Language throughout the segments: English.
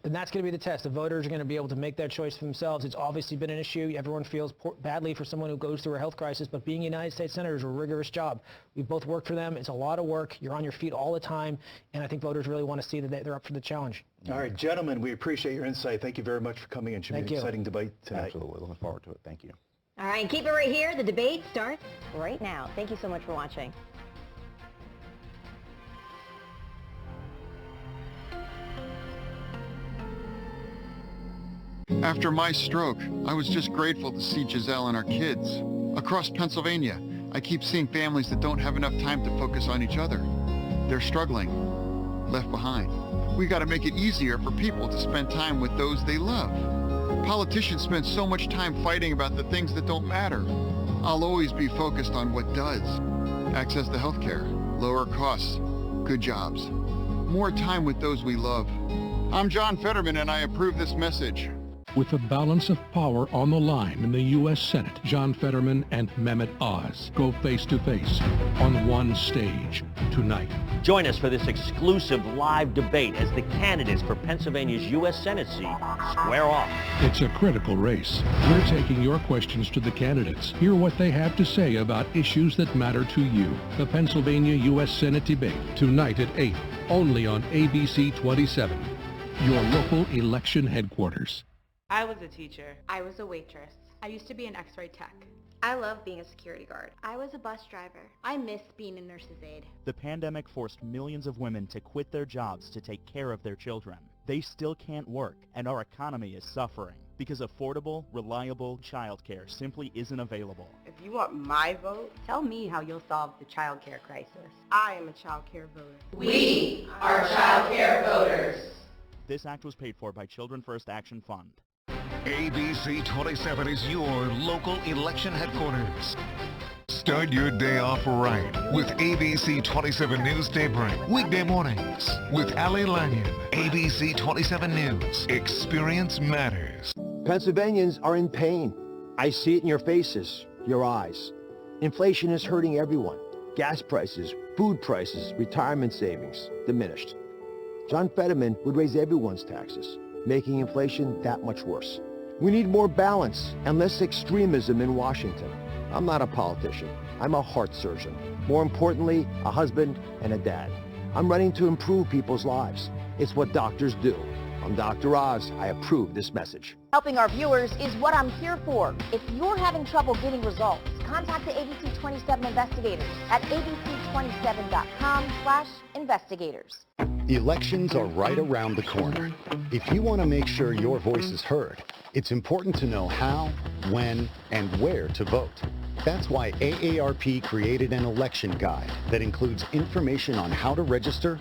And that's going to be the test. The voters are going to be able to make that choice for themselves. It's obviously been an issue. Everyone feels badly for someone who goes through a health crisis, but being a United States Senator is a rigorous job. We've both worked for them. It's a lot of work. You're on your feet all the time, and I think voters really want to see that they're up for the challenge. All right, gentlemen, we appreciate your insight. Thank you very much for coming in. Should be an exciting debate tonight. Absolutely. Looking forward to it. Thank you. All right, keep it right here. The debate starts right now. Thank you so much for watching. After my stroke, I was just grateful to see Giselle and our kids. Across Pennsylvania, I keep seeing families that don't have enough time to focus on each other. They're struggling, left behind. We got to make it easier for people to spend time with those they love. Politicians spend so much time fighting about the things that don't matter. I'll always be focused on what does. Access to healthcare, lower costs, good jobs, more time with those we love. I'm John Fetterman, and I approve this message. With the balance of power on the line in the U.S. Senate, John Fetterman and Mehmet Oz go face-to-face on one stage tonight. Join us for this exclusive live debate as the candidates for Pennsylvania's U.S. Senate seat square off. It's a critical race. We're taking your questions to the candidates. Hear what they have to say about issues that matter to you. The Pennsylvania U.S. Senate debate, tonight at 8, only on ABC 27, your local election headquarters. I was a teacher. I was a waitress. I used to be an X-ray tech. I love being a security guard. I was a bus driver. I miss being a nurse's aide. The pandemic forced millions of women to quit their jobs to take care of their children. They still can't work, and our economy is suffering because affordable, reliable childcare simply isn't available. If you want my vote, tell me how you'll solve the childcare crisis. I am a childcare voter. We are childcare voters. This act was paid for by Children First Action Fund. ABC 27 is your local election headquarters. Start your day off right with ABC 27 News Daybreak. Weekday mornings with Ali Lanyon. ABC 27 News. Experience matters. Pennsylvanians are in pain. I see it in your faces, your eyes. Inflation is hurting everyone. Gas prices, food prices, retirement savings diminished. John Fetterman would raise everyone's taxes, making inflation that much worse. We need more balance and less extremism in Washington. I'm not a politician. I'm a heart surgeon. More importantly, a husband and a dad. I'm running to improve people's lives. It's what doctors do. I'm Dr. Oz. I approve this message. Helping our viewers is what I'm here for. If you're having trouble getting results, contact the ABC 27 investigators at abc27.com/investigators. Elections are right around the corner. If you want to make sure your voice is heard, it's important to know how, when, and where to vote. That's why AARP created an election guide that includes information on how to register,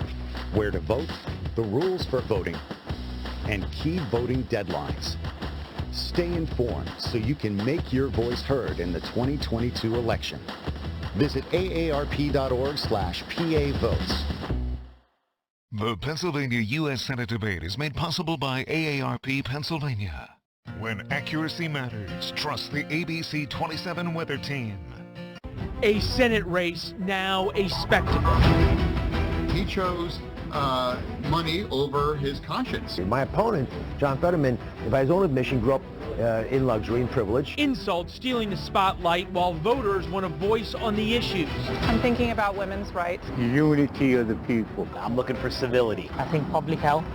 where to vote, the rules for voting, and key voting deadlines. Stay informed so you can make your voice heard in the 2022 election. Visit aarp.org/PAVotes. The Pennsylvania U.S. Senate debate is made possible by AARP Pennsylvania. When accuracy matters, trust the ABC 27 weather team. A Senate race, now a spectacle. He chose money over his conscience. My opponent, John Fetterman, by his own admission, grew up in luxury and privilege. Insults stealing the spotlight while voters want a voice on the issues. I'm thinking about women's rights. Unity of the people. I'm looking for civility. I think public health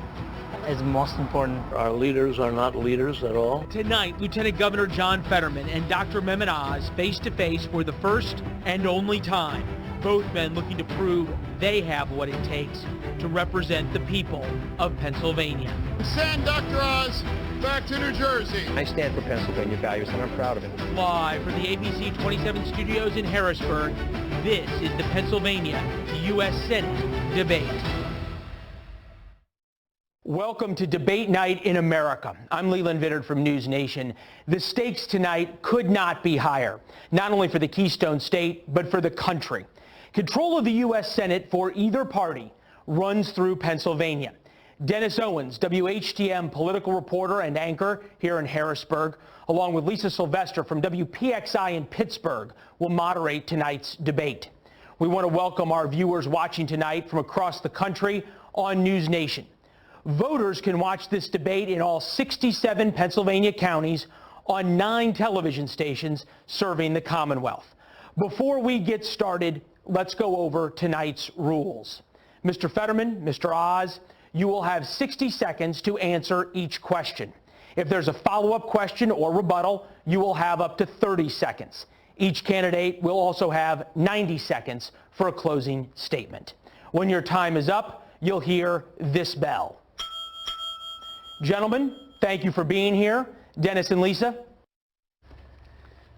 is most important. Our leaders are not leaders at all. Tonight, Lieutenant Governor John Fetterman and Dr. Mehmet Oz face-to-face for the first and only time. Both men looking to prove they have what it takes to represent the people of Pennsylvania. Send Dr. Oz back to New Jersey. I stand for Pennsylvania values, and I'm proud of it. Live from the ABC 27 studios in Harrisburg, this is the Pennsylvania U.S. Senate debate. Welcome to Debate Night in America. I'm Leland Vittert from News Nation. The stakes tonight could not be higher, not only for the Keystone State, but for the country. Control of the U.S. Senate for either party runs through Pennsylvania. Dennis Owens, WHTM political reporter and anchor here in Harrisburg, along with Lisa Sylvester from WPXI in Pittsburgh, will moderate tonight's debate. We want to welcome our viewers watching tonight from across the country on News Nation. Voters can watch this debate in all 67 Pennsylvania counties on 9 television stations serving the Commonwealth. Before we get started, let's go over tonight's rules. Mr. Fetterman, Mr. Oz, you will have 60 seconds to answer each question. If there's a follow-up question or rebuttal, you will have up to 30 seconds. Each candidate will also have 90 seconds for a closing statement. When your time is up, you'll hear this bell. Gentlemen, thank you for being here. Dennis and Lisa.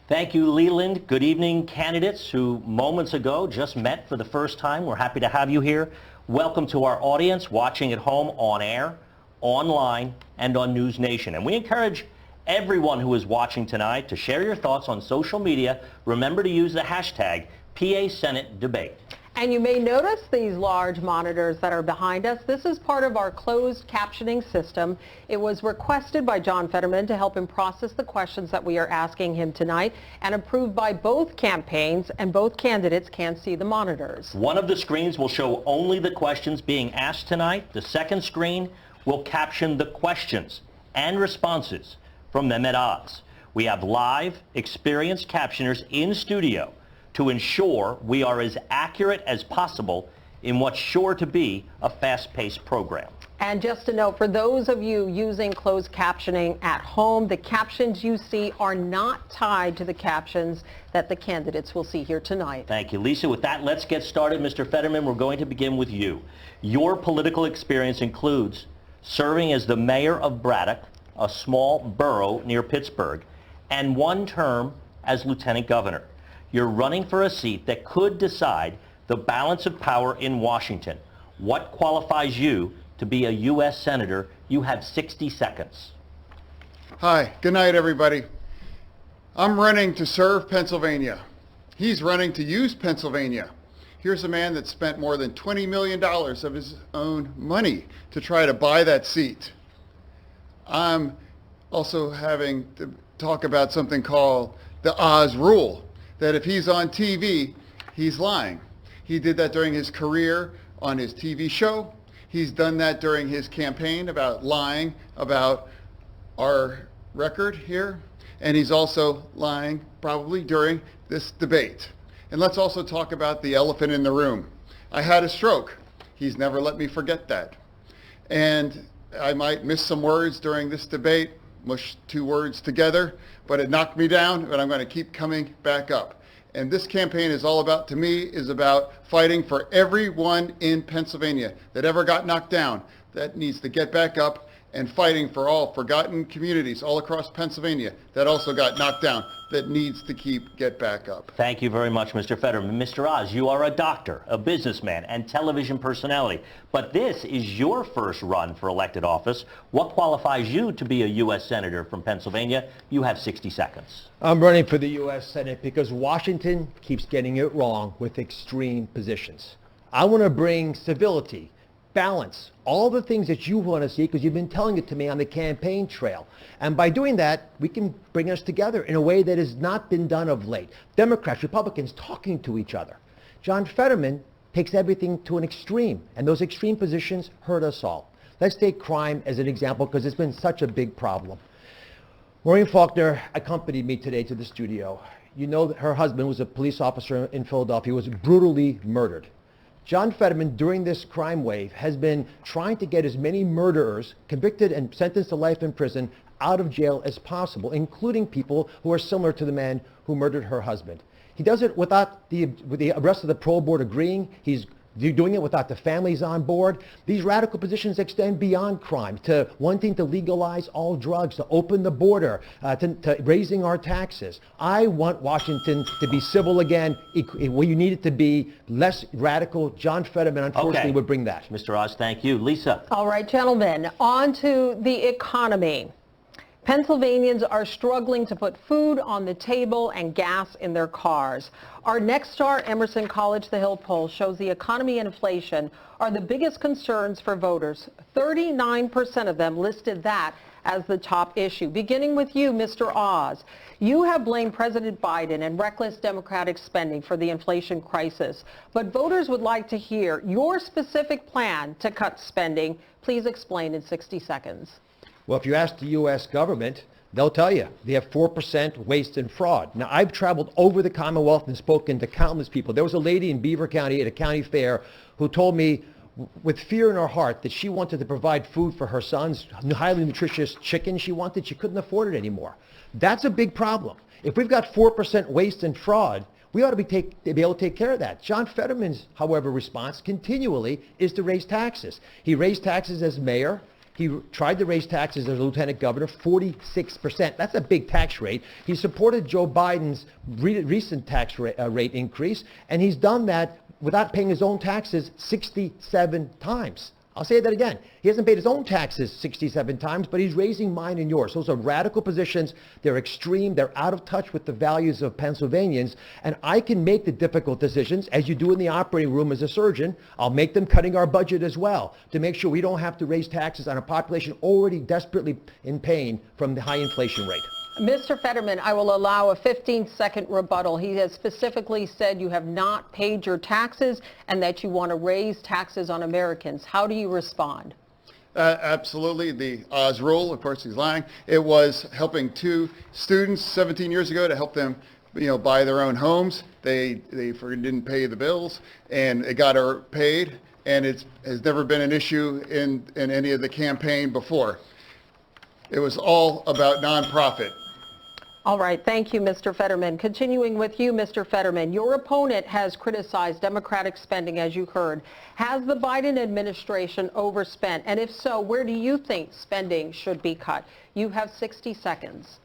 Thank you, Leland. Good evening, candidates who moments ago just met for the first time. We're happy to have you here. Welcome to our audience watching at home on air, online, and on News Nation. And we encourage everyone who is watching tonight to share your thoughts on social media. Remember to use the hashtag PA Senate Debate. And you may notice these large monitors that are behind us. This is part of our closed captioning system. It was requested by John Fetterman to help him process the questions that we are asking him tonight, and approved by both campaigns, and both candidates can see the monitors. One of the screens will show only the questions being asked tonight. The second screen will caption the questions and responses from Mehmet Oz. We have live, experienced captioners in studio to ensure we are as accurate as possible in what's sure to be a fast-paced program. And just a note, for those of you using closed captioning at home, the captions you see are not tied to the captions that the candidates will see here tonight. Thank you, Lisa. With that, let's get started. Mr. Fetterman, we're going to begin with you. Your political experience includes serving as the mayor of Braddock, a small borough near Pittsburgh, and 1 term as lieutenant governor. You're running for a seat that could decide the balance of power in Washington. What qualifies you to be a U.S. Senator? You have 60 seconds. Hi, good night, everybody. I'm running to serve Pennsylvania. He's running to use Pennsylvania. Here's a man that spent more than $20 million of his own money to try to buy that seat. I'm also having to talk about something called the Oz rule, that if he's on TV, he's lying. He did that during his career on his TV show. He's done that during his campaign about lying about our record here. And he's also lying probably during this debate. And let's also talk about the elephant in the room. I had a stroke. He's never let me forget that. And I might miss some words during this debate, mush 2 words together, but it knocked me down, but I'm going to keep coming back up. And this campaign is all about, to me, is about fighting for everyone in Pennsylvania that ever got knocked down, that needs to get back up, and fighting for all forgotten communities all across Pennsylvania that also got knocked down, that needs to get back up. Thank you very much, Mr. Fetterman. Mr. Oz, you are a doctor, a businessman, and television personality. But this is your first run for elected office. What qualifies you to be a U.S. Senator from Pennsylvania? You have 60 seconds. I'm running for the U.S. Senate because Washington keeps getting it wrong with extreme positions. I want to bring civility, balance, all the things that you want to see, because you've been telling it to me on the campaign trail. And by doing that, we can bring us together in a way that has not been done of late. Democrats, Republicans talking to each other. John Fetterman takes everything to an extreme, and those extreme positions hurt us all. Let's take crime as an example, because it's been such a big problem. Maureen Faulkner accompanied me today to the studio. You know that her husband was a police officer in Philadelphia, was brutally murdered. John Fetterman, during this crime wave, has been trying to get as many murderers convicted and sentenced to life in prison out of jail as possible, including people who are similar to the man who murdered her husband. He does it without the rest of the parole board agreeing. He's doing it without the families on board. These radical positions extend beyond crime to wanting to legalize all drugs, to open the border, to raising our taxes. I want Washington to be civil again. You need it to be less radical. John Fetterman, unfortunately, would bring that. Mr. Oz, thank you. Lisa. All right, gentlemen, on to the economy. Pennsylvanians are struggling to put food on the table and gas in their cars. Our Next Star Emerson College The Hill poll shows the economy and inflation are the biggest concerns for voters. 39% of them listed that as the top issue. Beginning with you, Mr. Oz. You have blamed President Biden and reckless Democratic spending for the inflation crisis, but voters would like to hear your specific plan to cut spending. Please explain in 60 seconds. Well, if you ask the U.S. government, they'll tell you they have 4% waste and fraud. Now, I've traveled over the Commonwealth and spoken to countless people. There was a lady in Beaver County at a county fair who told me with fear in her heart that she wanted to provide food for her son's highly nutritious chicken she wanted. She couldn't afford it anymore. That's a big problem. If we've got 4% waste and fraud, we ought to be able to take care of that. John Fetterman's, however, response continually is to raise taxes. He raised taxes as mayor. He tried to raise taxes as lieutenant governor, 46%. That's a big tax rate. He supported Joe Biden's recent tax rate increase, and he's done that without paying his own taxes 67 times. I'll say that again. He hasn't paid his own taxes 67 times, but he's raising mine and yours. Those are radical positions. They're extreme. They're out of touch with the values of Pennsylvanians. And I can make the difficult decisions, as you do in the operating room as a surgeon. I'll make them cutting our budget as well to make sure we don't have to raise taxes on a population already desperately in pain from the high inflation rate. Mr. Fetterman, I will allow a 15-second rebuttal. He has specifically said you have not paid your taxes and that you want to raise taxes on Americans. How do you respond? Absolutely. The Oz rule, of course, he's lying. It was helping two students 17 years ago to help them, buy their own homes. They didn't pay the bills, and it got her paid, and it has never been an issue in any of the campaign before. It was all about nonprofit. All right. Thank you, Mr. Fetterman. Continuing with you, Mr. Fetterman, your opponent has criticized Democratic spending, as you heard. Has the Biden administration overspent? And if so, where do you think spending should be cut? You have 60 seconds.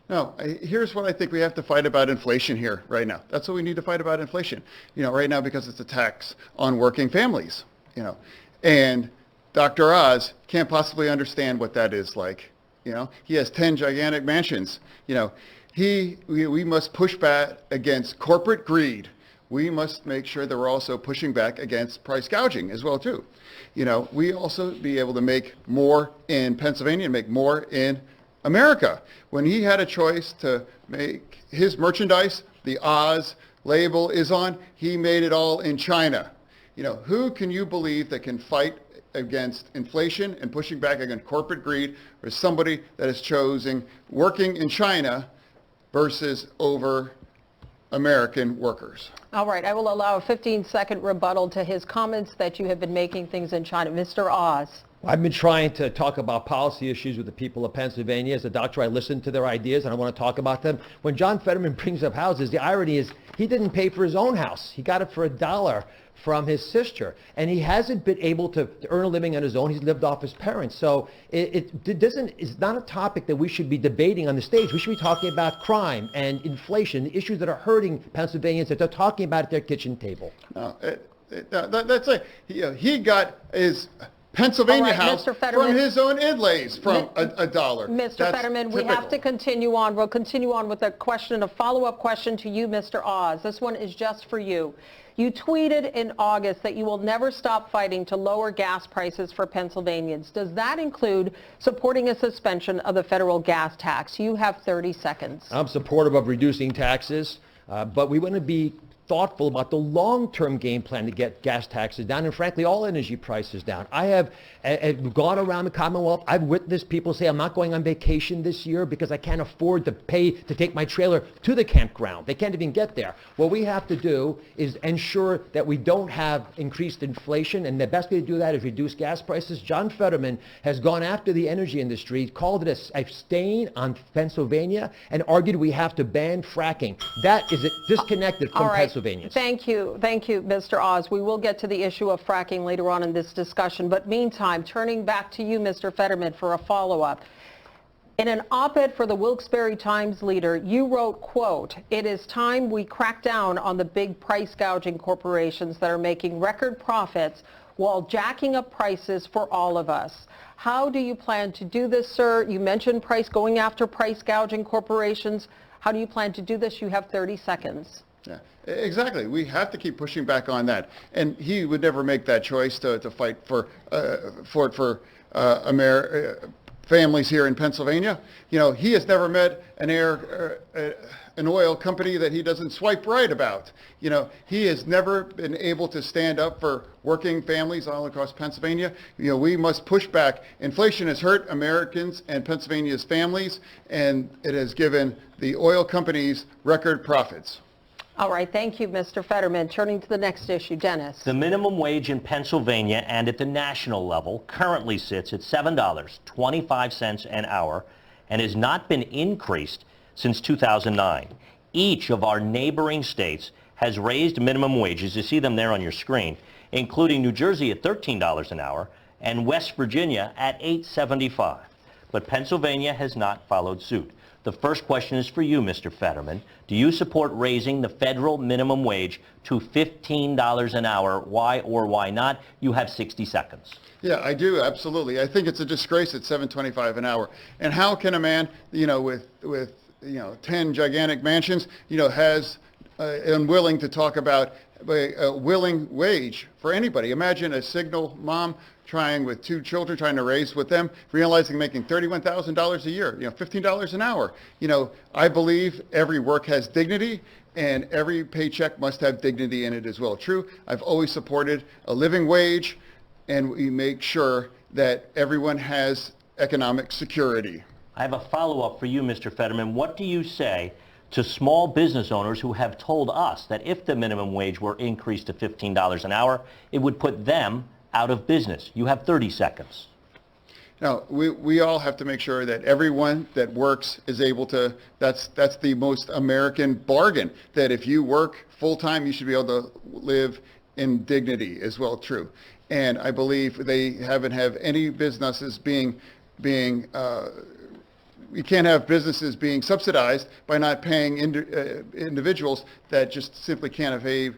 No, here's what I think we have to fight about inflation here right now. That's what we need to fight about inflation, right now, because it's a tax on working families, and Dr. Oz can't possibly understand what that is like. He has 10 gigantic mansions. We must push back against corporate greed. We must make sure that we're also pushing back against price gouging as well, too. We also be able to make more in Pennsylvania and make more in America. When he had a choice to make his merchandise, the Oz label is on, he made it all in China. Who can you believe that can fight against inflation and pushing back against corporate greed, or somebody that is choosing working in China versus over American workers? All right. I will allow a 15-second rebuttal to his comments that you have been making things in China. Mr. Oz. I've been trying to talk about policy issues with the people of Pennsylvania. As a doctor, I listen to their ideas and I want to talk about them. When John Fetterman brings up houses, the irony is he didn't pay for his own house. He got it for $1 from his sister, and he hasn't been able to earn a living on his own. He's lived off his parents. So it's not a topic that we should be debating on the stage. We should be talking about crime and inflation, the issues that are hurting Pennsylvanians that they're talking about at their kitchen table. No, that's like he got his Pennsylvania house from his own inlays from $1. Mr. Fetterman, we have to continue on. We'll continue on with a follow-up question to you, Mr. Oz. This one is just for you. You tweeted in August that you will never stop fighting to lower gas prices for Pennsylvanians. Does that include supporting a suspension of the federal gas tax? You have 30 seconds. I'm supportive of reducing taxes, but we want to be thoughtful about the long-term game plan to get gas taxes down and, frankly, all energy prices down. I have gone around the Commonwealth. I've witnessed people say, I'm not going on vacation this year because I can't afford to pay to take my trailer to the campground. They can't even get there. What we have to do is ensure that we don't have increased inflation, and the best way to do that is reduce gas prices. John Fetterman has gone after the energy industry, called it a stain on Pennsylvania, and argued we have to ban fracking. That is disconnected from Pennsylvania. Thank you, Mr. Oz. We will get to the issue of fracking later on in this discussion. But meantime, turning back to you, Mr. Fetterman, for a follow-up. In an op-ed for the Wilkes-Barre Times Leader, you wrote, quote, "It is time we crack down on the big price gouging corporations that are making record profits while jacking up prices for all of us. How do you plan to do this, sir? You mentioned going after price gouging corporations. How do you plan to do this? You have 30 seconds. Yeah, exactly. We have to keep pushing back on that. And he would never make that choice to fight for families here in Pennsylvania. You know, he has never met an oil company that he doesn't swipe right about. You know, he has never been able to stand up for working families all across Pennsylvania. You know, we must push back. Inflation has hurt Americans and Pennsylvania's families, and it has given the oil companies record profits. All right, thank you, Mr. Fetterman. Turning to the next issue, Dennis. The minimum wage in Pennsylvania and at the national level currently sits at $7.25 an hour and has not been increased since 2009. Each of our neighboring states has raised minimum wages. You see them there on your screen, including New Jersey at $13 an hour and West Virginia at $8.75. But Pennsylvania has not followed suit. The first question is for you, Mr. Fetterman. Do you support raising the federal minimum wage to $15 an hour? Why or why not? You have 60 seconds. Yeah, I do, absolutely. I think it's a disgrace at $7.25 an hour. And how can a man, you know, with 10 gigantic mansions, you know, has unwilling to talk about a willing wage for anybody? Imagine a single mom with 2 children, trying to raise with them, realizing making $31,000 a year, you know, $15 an hour. You know, I believe every work has dignity and every paycheck must have dignity in it as well. True, I've always supported a living wage, and we make sure that everyone has economic security. I have a follow-up for you, Mr. Fetterman. What do you say to small business owners who have told us that if the minimum wage were increased to $15 an hour, it would put them out of business? You have 30 seconds. Now, we all have to make sure that everyone that works is able to, that's the most American bargain, that if you work full-time, you should be able to live in dignity as well, true. And I believe they haven't have any businesses you can't have businesses being subsidized by not paying individuals that just simply can't afford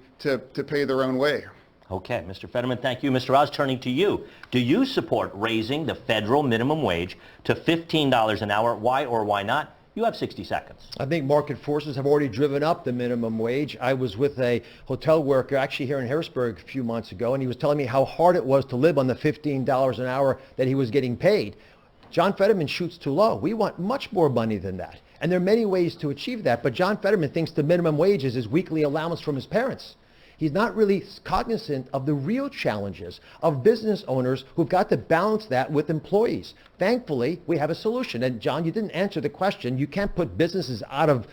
to pay their own way. Okay, Mr. Fetterman, thank you. Mr. Oz, turning to you. Do you support raising the federal minimum wage to $15 an hour? Why or why not? You have 60 seconds. I think market forces have already driven up the minimum wage. I was with a hotel worker actually here in Harrisburg a few months ago, and he was telling me how hard it was to live on the $15 an hour that he was getting paid. John Fetterman shoots too low. We want much more money than that. And there are many ways to achieve that, but John Fetterman thinks the minimum wage is his weekly allowance from his parents. He's not really cognizant of the real challenges of business owners who've got to balance that with employees. Thankfully, we have a solution. And John, you didn't answer the question. You can't put businesses out of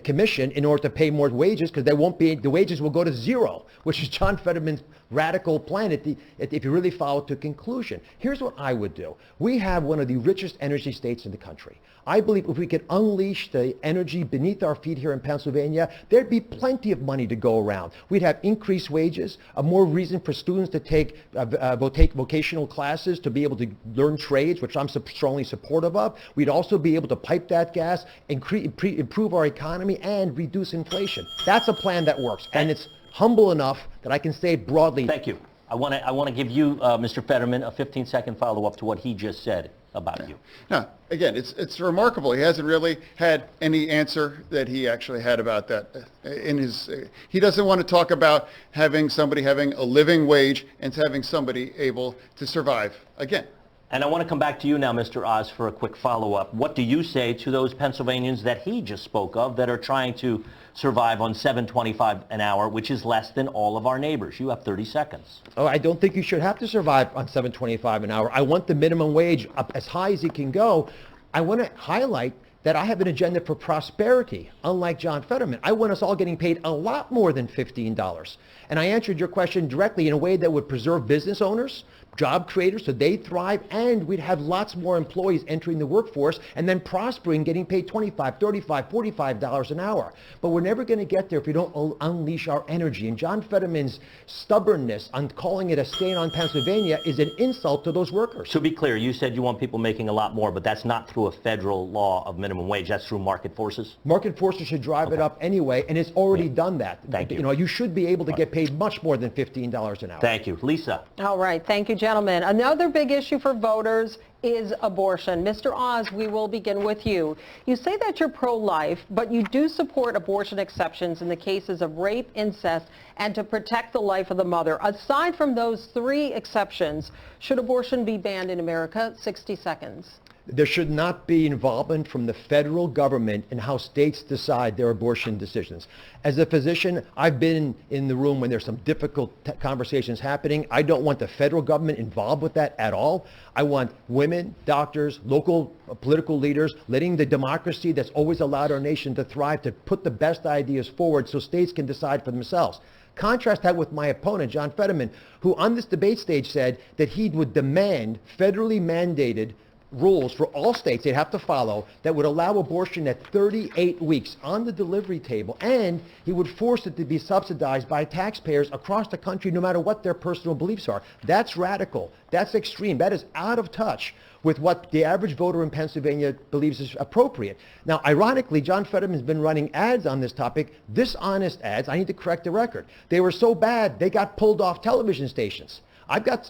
commission in order to pay more wages, because the wages will go to zero, which is John Fetterman's radical plan if you really follow it to conclusion. Here's what I would do. We have one of the richest energy states in the country. I believe if we could unleash the energy beneath our feet here in Pennsylvania, there'd be plenty of money to go around. We'd have increased wages, a more reason for students to take vocational classes, to be able to learn trades, which I'm strongly supportive of. We'd also be able to pipe that gas, improve our economy, and reduce inflation. That's a plan that works, and it's humble enough that I can say broadly. Thank you. I want to give you, Mr. Fetterman, a 15-second follow-up to what he just said about you. No, again, it's remarkable. He hasn't really had any answer that he actually had about that in his. He doesn't want to talk about having somebody having a living wage and having somebody able to survive. Again. And I want to come back to you now, Mr. Oz, for a quick follow-up. What do you say to those Pennsylvanians that he just spoke of that are trying to survive on $7.25 an hour, which is less than all of our neighbors? You have 30 seconds. Oh, I don't think you should have to survive on $7.25 an hour. I want the minimum wage up as high as it can go. I want to highlight that I have an agenda for prosperity, unlike John Fetterman. I want us all getting paid a lot more than $15. And I answered your question directly in a way that would preserve business owners, job creators so they thrive, and we'd have lots more employees entering the workforce and then prospering, getting paid $25, $35, $45 an hour. But we're never going to get there if we don't unleash our energy. And John Fetterman's stubbornness on calling it a stain on Pennsylvania is an insult to those workers. To be clear, you said you want people making a lot more, but that's not through a federal law of minimum wage. That's through market forces? Market forces should drive it up anyway, and it's already done that. Thank you. You know, you should be able to get paid much more than $15 an hour. Thank you. Lisa. All right. Thank you, gentlemen. Another big issue for voters is abortion. Mr. Oz, we will begin with you. You say that you're pro-life, but you do support abortion exceptions in the cases of rape, incest, and to protect the life of the mother. Aside from those three exceptions, should abortion be banned in America? 60 seconds. There should not be involvement from the federal government in how states decide their abortion decisions. As a physician, I've been in the room when there's some difficult conversations happening. I don't want the federal government involved with that at all. I want women, doctors, local political leaders, letting the democracy that's always allowed our nation to thrive to put the best ideas forward so states can decide for themselves. Contrast that with my opponent, John Fetterman, who on this debate stage said that he would demand federally mandated rules for all states they'd have to follow that would allow abortion at 38 weeks on the delivery table, and he would force it to be subsidized by taxpayers across the country no matter what their personal beliefs are. That's radical. That's extreme. That is out of touch with what the average voter in Pennsylvania believes is appropriate. Now, ironically, John Fetterman's been running ads on this topic, dishonest ads. I need to correct the record. They were so bad, they got pulled off television stations.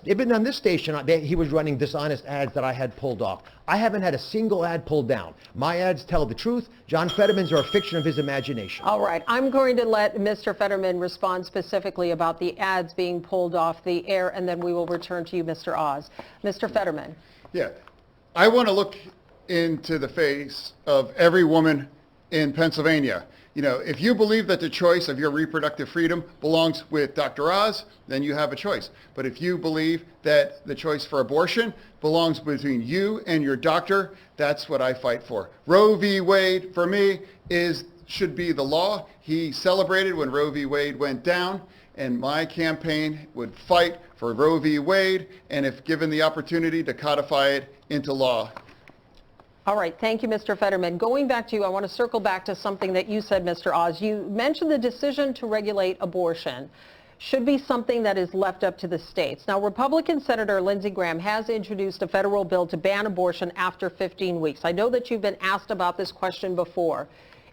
Even on this station, he was running dishonest ads that I had pulled off. I haven't had a single ad pulled down. My ads tell the truth. John Fetterman's are a fiction of his imagination. All right. I'm going to let Mr. Fetterman respond specifically about the ads being pulled off the air, and then we will return to you, Mr. Oz. Mr. Fetterman. Yeah. I want to look into the face of every woman in Pennsylvania. You know, if you believe that the choice of your reproductive freedom belongs with Dr. Oz, then you have a choice. But if you believe that the choice for abortion belongs between you and your doctor, that's what I fight for. Roe v. Wade, for me, should be the law. He celebrated when Roe v. Wade went down, and my campaign would fight for Roe v. Wade, and if given the opportunity, to codify it into law. All right. Thank you, Mr. Fetterman. Going back to you, I want to circle back to something that you said, Mr. Oz. You mentioned the decision to regulate abortion should be something that is left up to the states. Now, Republican Senator Lindsey Graham has introduced a federal bill to ban abortion after 15 weeks. I know that you've been asked about this question before.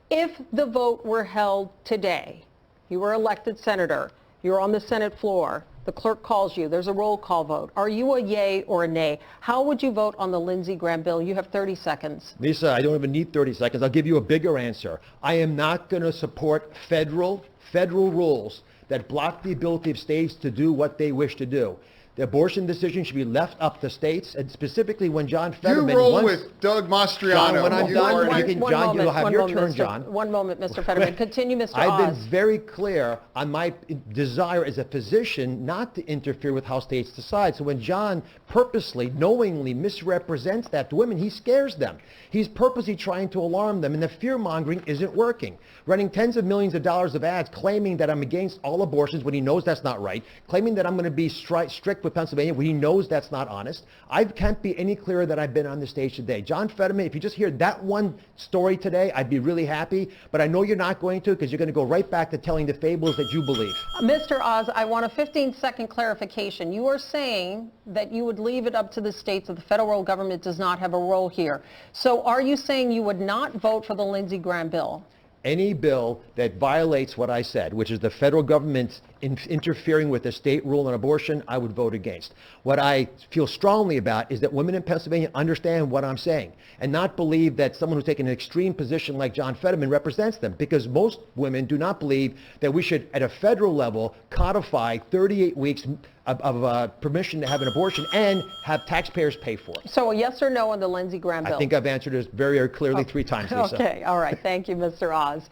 If the vote were held today, you were elected senator, you're on the Senate floor, the clerk calls you, there's a roll call vote. Are you a yay or a nay? How would you vote on the Lindsey Graham bill? You have 30 seconds. Lisa, I don't even need 30 seconds. I'll give you a bigger answer. I am not going to support federal rules that block the ability of states to do what they wish to do. The abortion decision should be left up to states, and specifically when John Fetterman... You roll with Doug Mastriano. John, when I'm done, John, you'll have your turn, John. One moment, Mr. Fetterman. Continue, Mr. Oz. I've been very clear on my desire as a physician not to interfere with how states decide. So when John purposely, knowingly misrepresents that to women, he scares them. He's purposely trying to alarm them, and the fear-mongering isn't working. Running tens of millions of dollars of ads claiming that I'm against all abortions when he knows that's not right, claiming that I'm going to be strict with Pennsylvania when he knows that's not honest. I can't be any clearer that I've been on the stage today. John Fetterman, if you just hear that one story today, I'd be really happy, but I know you're not going to, because you're going to go right back to telling the fables that you believe. Mr. Oz, I want a 15-second clarification. You are saying that you would leave it up to the states, that the federal government does not have a role here. So are you saying you would not vote for the Lindsey Graham bill? Any bill that violates what I said, which is the federal government interfering with the state rule on abortion, I would vote against. What I feel strongly about is that women in Pennsylvania understand what I'm saying and not believe that someone who's taken an extreme position like John Fetterman represents them, because most women do not believe that we should, at a federal level, codify 38 weeks of permission to have an abortion and have taxpayers pay for it. So a yes or no on the Lindsey Graham bill? I think I've answered this very, very clearly 3 times, Lisa. Okay, all right. Thank you, Mr. Oz.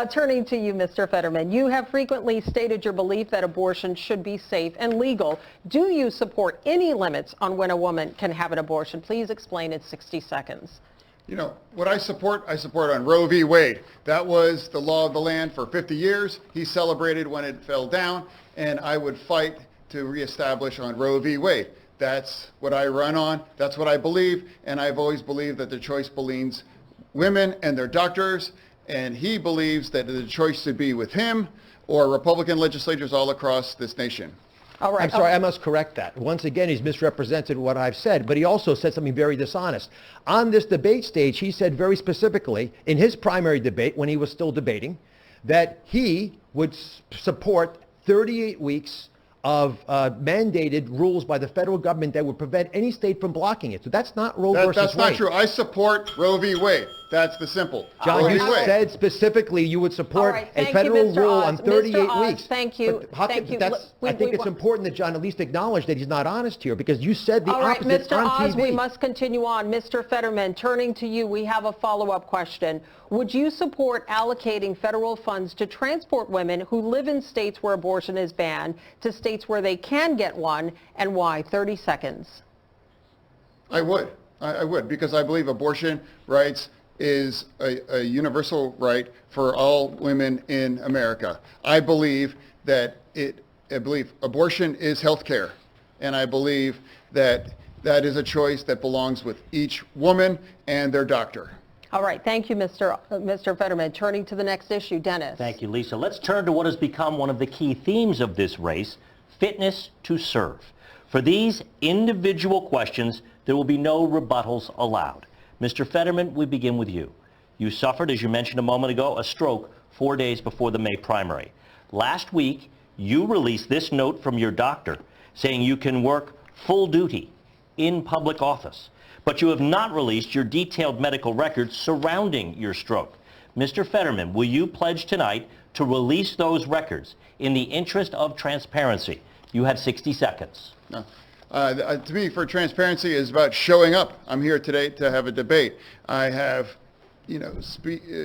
Turning to you, Mr. Fetterman, you have frequently stated your belief that abortion should be safe and legal. Do you support any limits on when a woman can have an abortion? Please explain in 60 seconds. You know, what I support on Roe v. Wade. That was the law of the land for 50 years. He celebrated when it fell down, and I would fight to reestablish on Roe v. Wade. That's what I run on. That's what I believe. And I've always believed that the choice belongs women and their doctors. And he believes that the choice should be with him or Republican legislators all across this nation. All right. I'm sorry, I must correct that. Once again, he's misrepresented what I've said, but he also said something very dishonest. On this debate stage, he said very specifically, in his primary debate, when he was still debating, that he would support 38 weeks of mandated rules by the federal government that would prevent any state from blocking it. So that's not Roe versus Wade. That's not true. I support Roe v. Wade. That's the simple. John, you said specifically you would support a federal rule on 38 weeks. Thank you. Thank you. I think it's important that John at least acknowledge that he's not honest here, because you said the opposite Mr. on Oz, TV. we must continue on. Mr. Fetterman, turning to you, we have a follow-up question. Would you support allocating federal funds to transport women who live in states where abortion is banned to states where they can get one, and why? 30 seconds. I would. I would, because I believe abortion rights is a universal right for all women in America. I believe that abortion is health care, and I believe that that is a choice that belongs with each woman and their doctor. All right, thank you, Mr. Fetterman. Turning to the next issue, Dennis. Thank you, Lisa. Let's turn to what has become one of the key themes of this race, fitness to serve. For these individual questions, there will be no rebuttals allowed. Mr. Fetterman, we begin with you. You suffered, as you mentioned a moment ago, a stroke 4 days before the May primary. Last week, you released this note from your doctor saying you can work full duty in public office, but you have not released your detailed medical records surrounding your stroke. Mr. Fetterman, will you pledge tonight to release those records in the interest of transparency? You have 60 seconds. No. To me, for transparency is about showing up. I'm here today to have a debate. I have,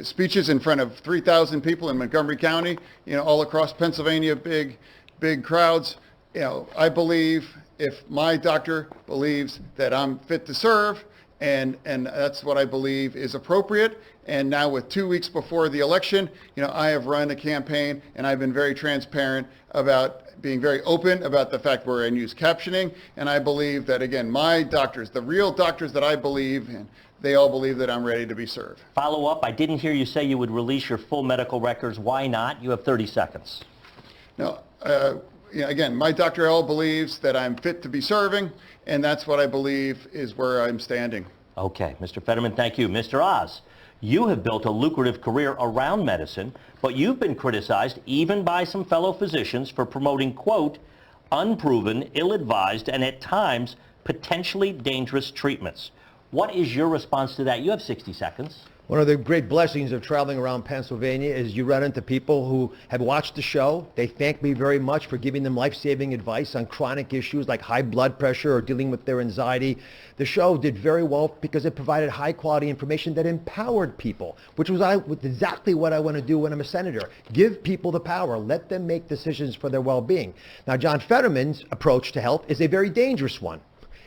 speeches in front of 3,000 people in Montgomery County, all across Pennsylvania, big crowds. I believe if my doctor believes that I'm fit to serve, and that's what I believe is appropriate. And now with 2 weeks before the election, I have run a campaign, and I've been very transparent about being very open about the fact we're in use captioning. And I believe that, again, my doctors, the real doctors that I believe in, they all believe that I'm ready to be served. Follow up, I didn't hear you say you would release your full medical records. Why not? You have 30 seconds. No, again, my Dr. L believes that I'm fit to be serving, and that's what I believe is where I'm standing. Okay, Mr. Fetterman, thank you. Mr. Oz, you have built a lucrative career around medicine, but you've been criticized even by some fellow physicians for promoting, quote, unproven, ill-advised, and at times potentially dangerous treatments. What is your response to that? You have 60 seconds. One of the great blessings of traveling around Pennsylvania is you run into people who have watched the show. They thank me very much for giving them life-saving advice on chronic issues like high blood pressure or dealing with their anxiety. The show did very well because it provided high-quality information that empowered people, which was exactly what I want to do when I'm a senator. Give people the power. Let them make decisions for their well-being. Now, John Fetterman's approach to health is a very dangerous one.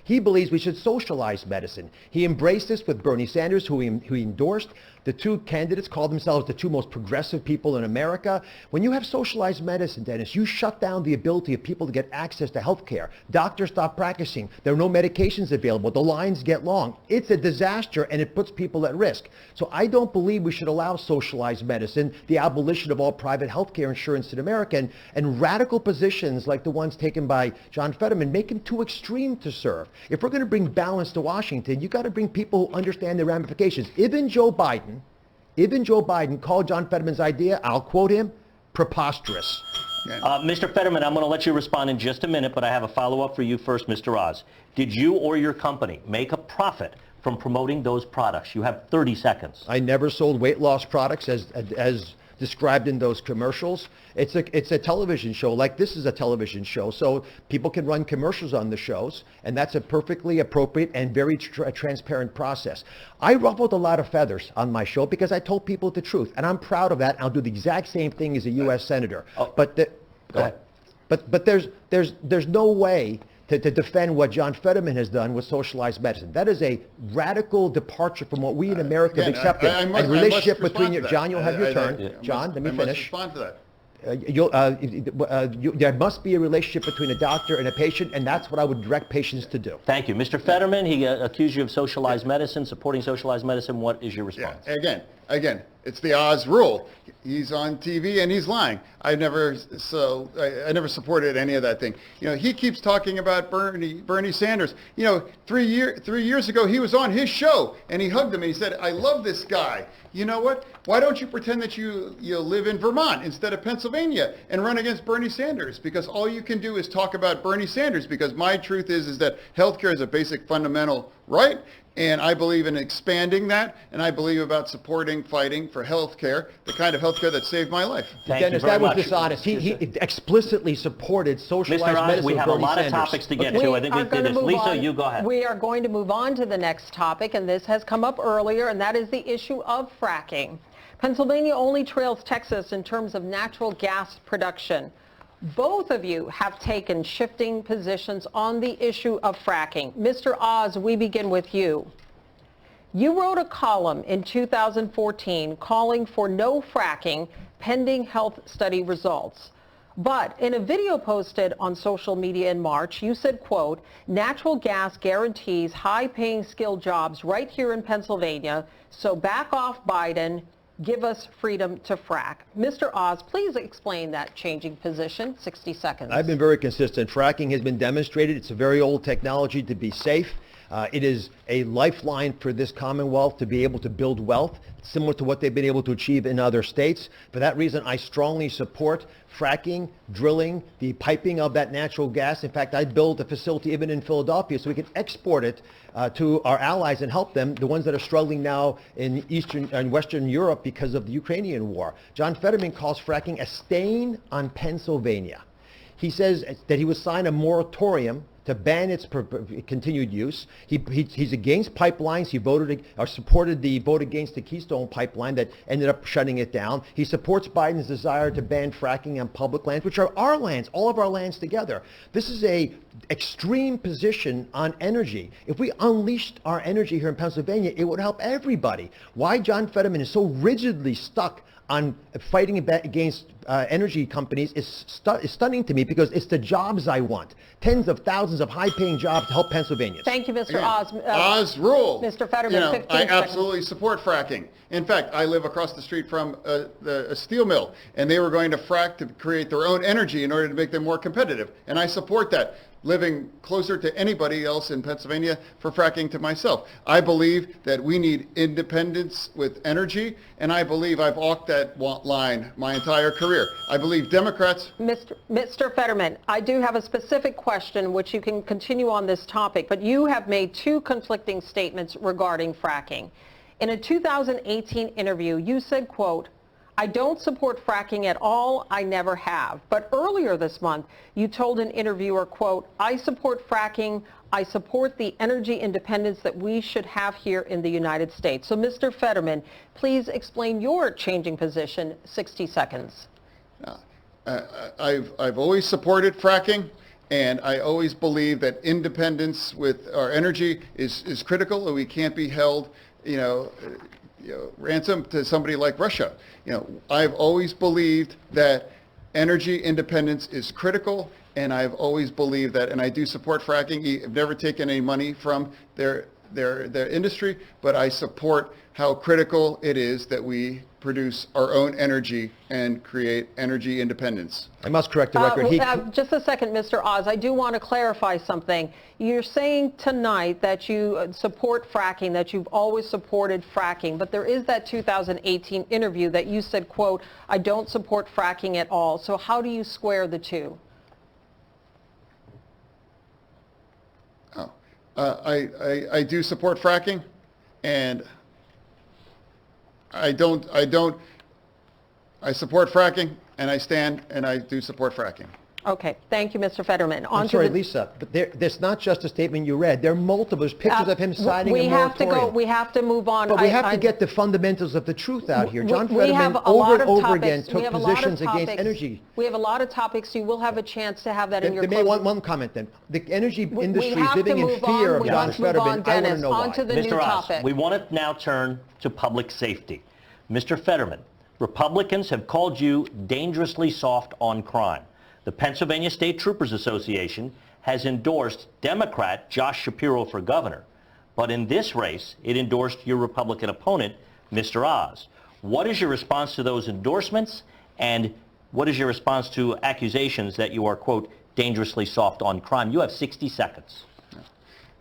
He believes we should socialize medicine. He embraced this with Bernie Sanders, who he endorsed. The two candidates called themselves the two most progressive people in America. When you have socialized medicine, Dennis, you shut down the ability of people to get access to health care. Doctors stop practicing. There are no medications available. The lines get long. It's a disaster, and it puts people at risk. So I don't believe we should allow socialized medicine, the abolition of all private health care insurance in America, and radical positions like the ones taken by John Fetterman make him too extreme to serve. If we're going to bring balance to Washington, you got to bring people who understand the ramifications. Even Joe Biden called John Fetterman's idea, I'll quote him, preposterous. Mr. Fetterman, I'm going to let you respond in just a minute, but I have a follow-up for you first, Mr. Oz. Did you or your company make a profit from promoting those products? You have 30 seconds. I never sold weight loss products as described in those commercials. It's a television show, like this is a television show, so people can run commercials on the shows, and that's a perfectly appropriate and very transparent process. I ruffled a lot of feathers on my show because I told people the truth, and I'm proud of that. I'll do the exact same thing as a U.S. Senator. Go ahead. But there's no way to defend what John Fetterman has done with socialized medicine. That is a radical departure from what we in America have accepted. And relationship between you, John, you'll have your turn. John, let me finish. Respond to that. there must be a relationship between a doctor and a patient, and that's what I would direct patients to do. Thank you. Mr. Fetterman, he accused you of socialized medicine, supporting socialized medicine. What is your response? Yeah, again, it's the Oz rule. He's on TV and he's lying. I never supported any of that thing. You know, he keeps talking about Bernie Sanders. You know, 3 years ago he was on his show and he hugged him and he said, "I love this guy." You know what? Why don't you pretend that you live in Vermont instead of Pennsylvania and run against Bernie Sanders? Because all you can do is talk about Bernie Sanders, because my truth is that healthcare is a basic fundamental right. And I believe in expanding that, and I believe about fighting for health care, the kind of health care that saved my life. Dennis, that was dishonest. He explicitly supported socialized medicine. We have a lot of topics to get to. I think we did this. Lisa, you go ahead. We are going to move on to the next topic, and this has come up earlier, and that is the issue of fracking. Pennsylvania only trails Texas in terms of natural gas production. Both of you have taken shifting positions on the issue of fracking. Mr. Oz, we begin with you. You wrote a column in 2014 calling for no fracking pending health study results. But in a video posted on social media in March, you said, quote, "Natural gas guarantees high-paying skilled jobs right here in Pennsylvania, so back off Biden. Give us freedom to frack." Mr. Oz, please explain that changing position. 60 seconds. I've been very consistent. Fracking has been demonstrated. It's a very old technology to be safe. It is a lifeline for this Commonwealth to be able to build wealth, similar to what they've been able to achieve in other states. For that reason, I strongly support fracking, drilling, the piping of that natural gas. In fact, I'd build a facility even in Philadelphia so we can export it to our allies and help them, the ones that are struggling now in Eastern and Western Europe because of the Ukrainian war. John Fetterman calls fracking a stain on Pennsylvania. He says that he would sign a moratorium to ban its continued use. He's against pipelines. He supported the vote against the Keystone pipeline that ended up shutting it down. He supports Biden's desire to ban fracking on public lands, which are our lands, all of our lands together. This is a extreme position on energy. If we unleashed our energy here in Pennsylvania, it would help everybody. Why John Fetterman is so rigidly stuck on fighting against energy companies is stunning to me, because it's the jobs I want. Tens of thousands of high-paying jobs to help Pennsylvanians. Thank you, Mr. Oz. Oz rule. Mr. Fetterman, 15 I seconds. absolutely support fracking. In fact, I live across the street from a steel mill, and they were going to frack to create their own energy in order to make them more competitive. And I support that, living closer to anybody else in Pennsylvania for fracking to myself. I believe that we need independence with energy, and I believe I've walked that line my entire career. I believe Democrats... Mr. Fetterman, I do have a specific question which you can continue on this topic, but you have made two conflicting statements regarding fracking. In a 2018 interview, you said, quote, "I don't support fracking at all. I never have." But earlier this month, you told an interviewer, quote, "I support fracking. I support the energy independence that we should have here in the United States." So, Mr. Fetterman, please explain your changing position. 60 seconds. I've always supported fracking, and I always believe that independence with our energy is critical, and we can't be held, ransom to somebody like Russia. I've always believed that energy independence is critical, and I've always believed that, and I do support fracking. I've never taken any money from their industry, but I support how critical it is that we produce our own energy and create energy independence. I must correct the record. Just a second, Mr. Oz. I do want to clarify something. You're saying tonight that you support fracking, that you've always supported fracking, but there is that 2018 interview that you said, quote, "I don't support fracking at all." So how do you square the two? I do support fracking, and I support fracking, and I stand, and I do support fracking. Okay, thank you, Mr. Fetterman. I'm sorry, Lisa, but there's not just a statement you read. There are multiple. There's pictures of him signing a moratorium. We have to move on. But we have to get the fundamentals of the truth out here. John Fetterman over and over again took positions against energy. We have a lot of topics. You will have a chance to have that in your closing. One comment then. The energy industry is living in fear of John Fetterman. I want to know why. On to the new topic. We want to now turn to public safety. Mr. Fetterman, Republicans have called you dangerously soft on crime. The Pennsylvania State Troopers Association has endorsed Democrat Josh Shapiro for governor. But in this race, it endorsed your Republican opponent, Mr. Oz. What is your response to those endorsements? And what is your response to accusations that you are, quote, dangerously soft on crime? You have 60 seconds.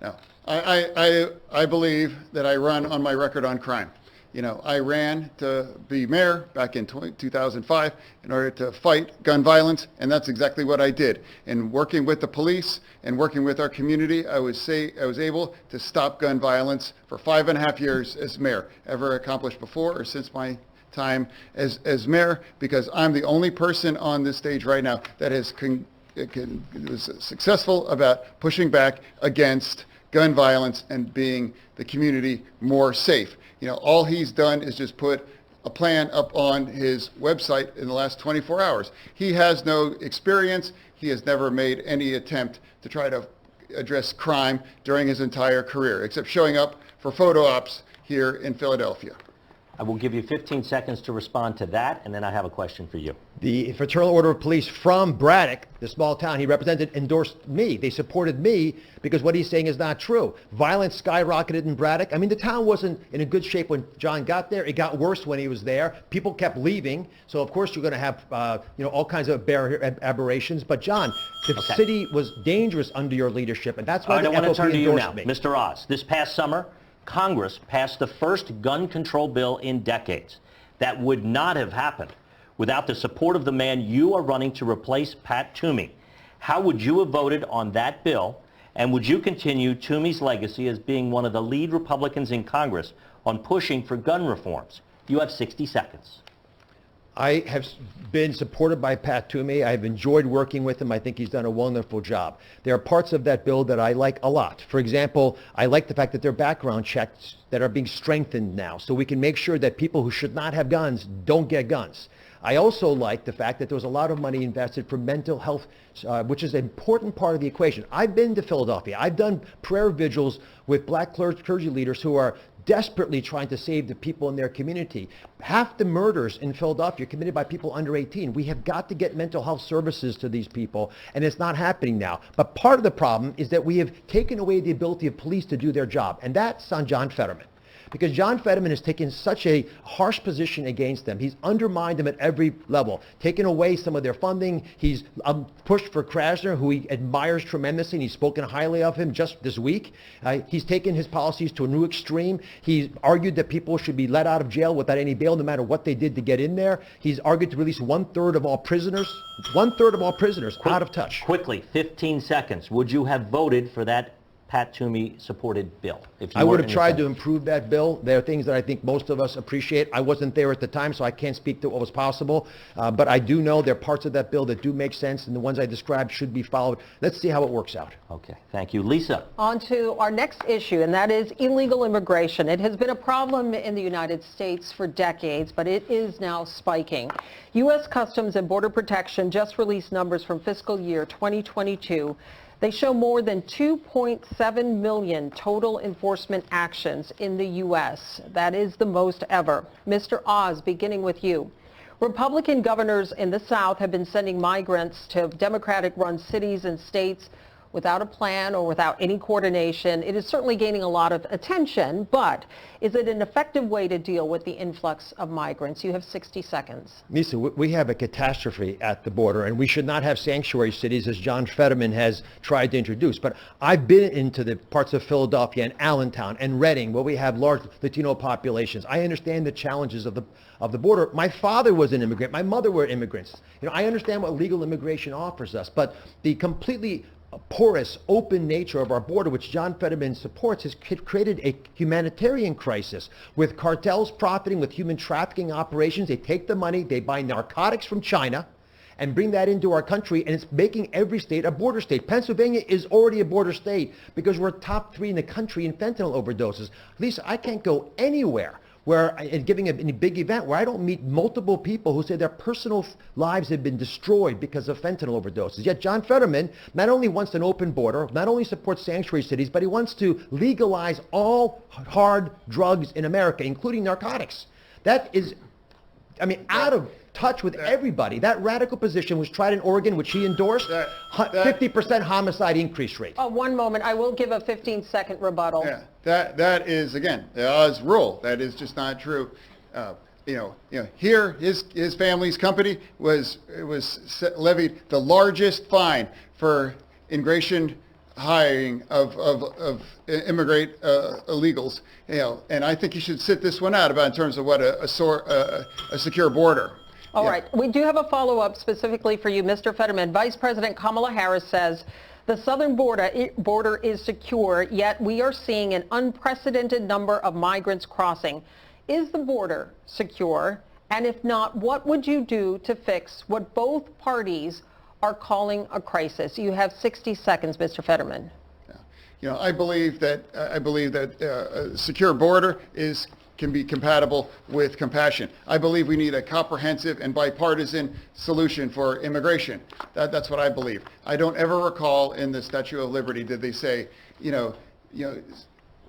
No. I believe that I run on my record on crime. You know, I ran to be mayor back in 2005 in order to fight gun violence, and that's exactly what I did. And working with the police and working with our community, I was able to stop gun violence for 5.5 years as mayor. Ever accomplished before or since my time as mayor, because I'm the only person on this stage right now that was successful about pushing back against gun violence and being the community more safe. You know, all he's done is just put a plan up on his website in the last 24 hours. He has no experience. He has never made any attempt to try to address crime during his entire career, except showing up for photo ops here in Philadelphia. I will give you 15 seconds to respond to that, and then I have a question for you. The Fraternal Order of Police from Braddock, the small town he represented, endorsed me. They supported me because what he's saying is not true. Violence skyrocketed in Braddock. I mean, the town wasn't in a good shape when John got there. It got worse when he was there. People kept leaving. So, of course, you're going to have all kinds of aberrations. But, John, the city was dangerous under your leadership, and that's why the I want to turn to you now, me. Mr. Oz. This past summer, Congress passed the first gun control bill in decades. That would not have happened without the support of the man you are running to replace Pat Toomey. How would you have voted on that bill, and would you continue Toomey's legacy as being one of the lead Republicans in Congress on pushing for gun reforms? You have 60 seconds. I have been supported by Pat Toomey. I've enjoyed working with him. I think he's done a wonderful job. There are parts of that bill that I like a lot. For example, I like the fact that there are background checks that are being strengthened now, so we can make sure that people who should not have guns don't get guns. I also like the fact that there was a lot of money invested for mental health, which is an important part of the equation. I've been to Philadelphia. I've done prayer vigils with black clergy leaders who are desperately trying to save the people in their community. Half the murders in Philadelphia are committed by people under 18. We have got to get mental health services to these people, and it's not happening now. But part of the problem is that we have taken away the ability of police to do their job, and that's on John Fetterman. Because John Fetterman has taken such a harsh position against them. He's undermined them at every level, taken away some of their funding. He's pushed for Krasner, who he admires tremendously, and he's spoken highly of him just this week. He's taken his policies to a new extreme. He's argued that people should be let out of jail without any bail, no matter what they did to get in there. He's argued to release 1/3 of all prisoners. 1/3 of all prisoners out of touch. Quickly, 15 seconds. Would you have voted for that Pat Toomey supported bill? I would have tried to improve that bill. There are things that I think most of us appreciate. I wasn't there at the time, so I can't speak to what was possible. But I do know there are parts of that bill that do make sense, and the ones I described should be followed. Let's see how it works out. Okay, thank you. Lisa. On to our next issue, and that is illegal immigration. It has been a problem in the United States for decades, but it is now spiking. U.S. Customs and Border Protection just released numbers from fiscal year 2022. They show more than 2.7 million total enforcement actions in the U.S. That is the most ever. Mr. Oz, beginning with you. Republican governors in the South have been sending migrants to Democratic-run cities and states without a plan or without any coordination. It is certainly gaining a lot of attention, but is it an effective way to deal with the influx of migrants? You have 60 seconds. Lisa, we have a catastrophe at the border, and we should not have sanctuary cities as John Fetterman has tried to introduce. But I've been into the parts of Philadelphia and Allentown and Reading where we have large Latino populations. I understand the challenges of the border. My father was an immigrant. My mother were immigrants. You know, I understand what legal immigration offers us, but the completely porous, open nature of our border, which John Fetterman supports, has created a humanitarian crisis with cartels profiting with human trafficking operations. They take the money, they buy narcotics from China and bring that into our country, and it's making every state a border state. Pennsylvania is already a border state because we're top 3 in the country in fentanyl overdoses. Lisa, I can't go anywhere and giving a big event where I don't meet multiple people who say their personal lives have been destroyed because of fentanyl overdoses. Yet John Fetterman not only wants an open border, not only supports sanctuary cities, but he wants to legalize all hard drugs in America, including narcotics. That is out of touch with everybody. That radical position was tried in Oregon, which he endorsed, 50% homicide increase rate. One moment. I will give a 15-second rebuttal. Yeah, that is, again, the Oz rule. That is just not true. Here, his family's company was levied the largest fine for immigration hiring of immigrant illegals, and I think you should sit this one out about in terms of what a secure border. All right. We do have a follow-up specifically for you, Mr. Fetterman. Vice President Kamala Harris says the southern border is secure, yet we are seeing an unprecedented number of migrants crossing. Is the border secure? And if not, what would you do to fix what both parties are calling a crisis? You have 60 seconds, Mr. Fetterman. I believe that a secure border can be compatible with compassion. I believe we need a comprehensive and bipartisan solution for immigration. That's what I believe. I don't ever recall in the Statue of Liberty did they say,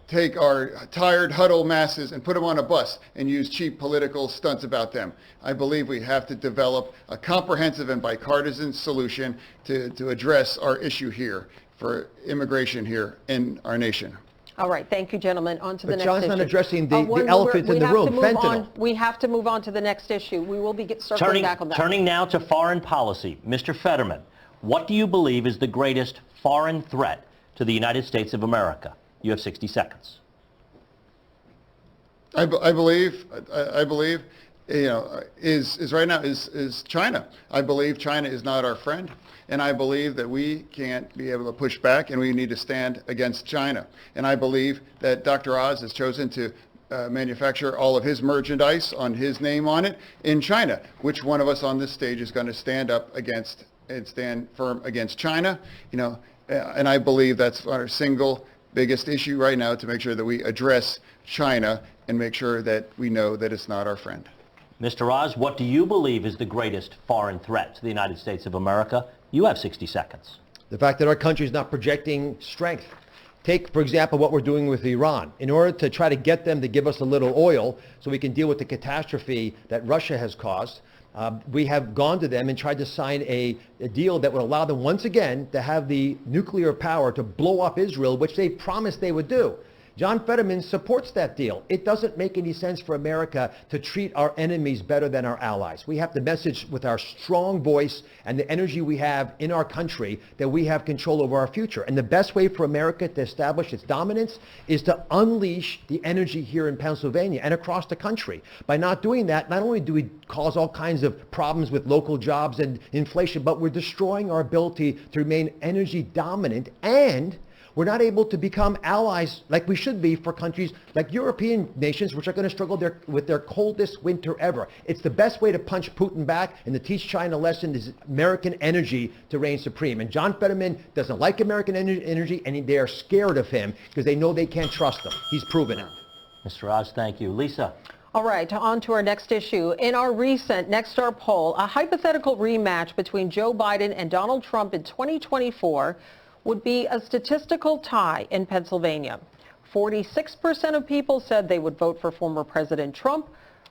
take our tired, huddled masses and put them on a bus and use cheap political stunts about them. I believe we have to develop a comprehensive and bipartisan solution to address our issue here for immigration here in our nation. All right. Thank you, gentlemen. On to the next issue. But John's not addressing the elephant in the room, fentanyl. We have to move on to the next issue. We will be circling back on that. Turning now to foreign policy. Mr. Fetterman, what do you believe is the greatest foreign threat to the United States of America? You have 60 seconds. I believe is right now is China. I believe China is not our friend, and I believe that we can't be able to push back, and we need to stand against China. And I believe that Dr. Oz has chosen to manufacture all of his merchandise on his name on it in China. Which one of us on this stage is going to stand up against and stand firm against China? And I believe that's our single biggest issue right now, to make sure that we address China and make sure that we know that it's not our friend. Mr. Oz, what do you believe is the greatest foreign threat to the United States of America? You have 60 seconds. The fact that our country is not projecting strength. Take, for example, what we're doing with Iran. In order to try to get them to give us a little oil so we can deal with the catastrophe that Russia has caused, we have gone to them and tried to sign a deal that would allow them once again to have the nuclear power to blow up Israel, which they promised they would do. John Fetterman supports that deal. It doesn't make any sense for America to treat our enemies better than our allies. We have to message with our strong voice and the energy we have in our country that we have control over our future. And the best way for America to establish its dominance is to unleash the energy here in Pennsylvania and across the country. By not doing that, not only do we cause all kinds of problems with local jobs and inflation, but we're destroying our ability to remain energy dominant, and we're not able to become allies like we should be for countries like European nations, which are going to struggle with their coldest winter ever. It's the best way to punch Putin back and to teach China a lesson is American energy to reign supreme. And John Fetterman doesn't like American energy, and they are scared of him because they know they can't trust him. He's proven it. Mr. Oz, thank you. Lisa. All right, on to our next issue. In our recent Nexstar poll, a hypothetical rematch between Joe Biden and Donald Trump in 2024 would be a statistical tie in Pennsylvania. 46% of people said they would vote for former President Trump,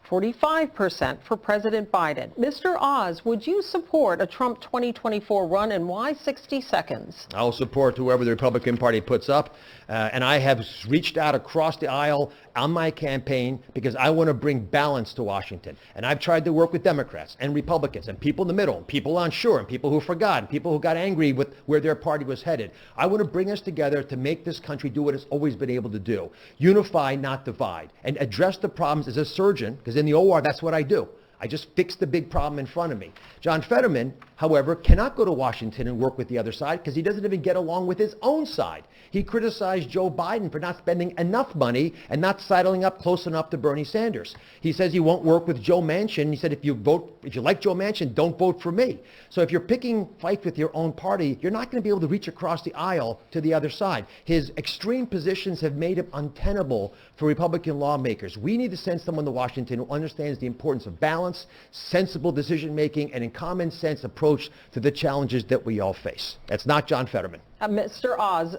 45% for President Biden. Mr. Oz, would you support a Trump 2024 run, and why 60 seconds? I'll support whoever the Republican Party puts up. And I have reached out across the aisle on my campaign because I want to bring balance to Washington. And I've tried to work with Democrats and Republicans and people in the middle, and people unsure, and people who forgot, and people who got angry with where their party was headed. I want to bring us together to make this country do what it's always been able to do. Unify, not divide, and address the problems as a surgeon, because in the OR, that's what I do. I just fix the big problem in front of me. John Fetterman, however, cannot go to Washington and work with the other side because he doesn't even get along with his own side. He criticized Joe Biden for not spending enough money and not sidling up close enough to Bernie Sanders. He says he won't work with Joe Manchin. He said, if you like Joe Manchin, don't vote for me. So if you're picking fights with your own party, you're not going to be able to reach across the aisle to the other side. His extreme positions have made him untenable for Republican lawmakers. We need to send someone to Washington who understands the importance of balance, sensible decision-making, and a common sense approach to the challenges that we all face. That's not John Fetterman. Mr. Oz,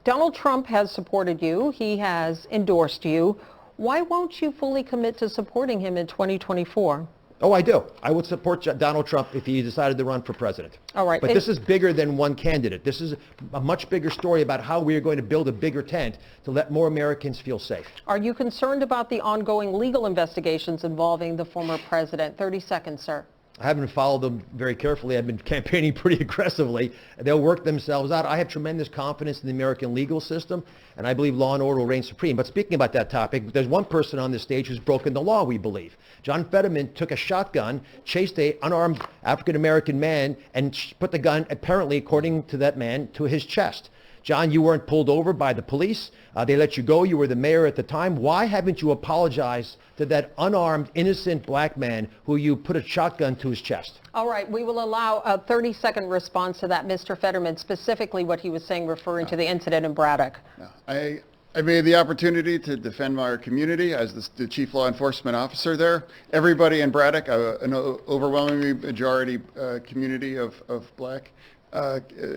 Donald Trump has supported you. He has endorsed you. Why won't you fully commit to supporting him in 2024? Oh, I do. I would support Donald Trump if he decided to run for president. All right. But this is bigger than one candidate. This is a much bigger story about how we are going to build a bigger tent to let more Americans feel safe. Are you concerned about the ongoing legal investigations involving the former president? 30 seconds, sir. I haven't followed them very carefully. I've been campaigning pretty aggressively. They'll work themselves out. I have tremendous confidence in the American legal system, and I believe law and order will reign supreme. But speaking about that topic, there's one person on this stage who's broken the law, we believe. John Fetterman took a shotgun, chased an unarmed African-American man, and put the gun, apparently, according to that man, to his chest. John, you weren't pulled over by the police. They let you go. You were the mayor at the time. Why haven't you apologized to that unarmed, innocent black man who you put a shotgun to his chest? All right. We will allow a 30-second response to that, Mr. Fetterman, specifically what he was saying referring to the incident in Braddock. I made the opportunity to defend our community as the chief law enforcement officer there. Everybody in Braddock, an overwhelmingly majority community of black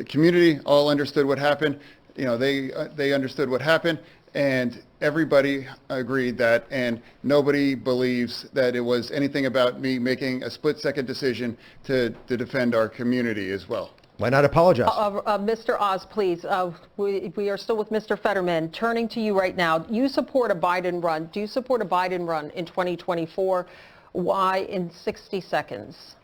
community, all understood what happened. You know, they understood what happened, and everybody agreed that, and nobody believes that it was anything about me making a split-second decision to defend our community as well. Why not apologize? Mr. Oz, please. We are still with Mr. Fetterman. Turning to you right now, you support a Biden run. Do you support a Biden run in 2024? Why in 60 seconds?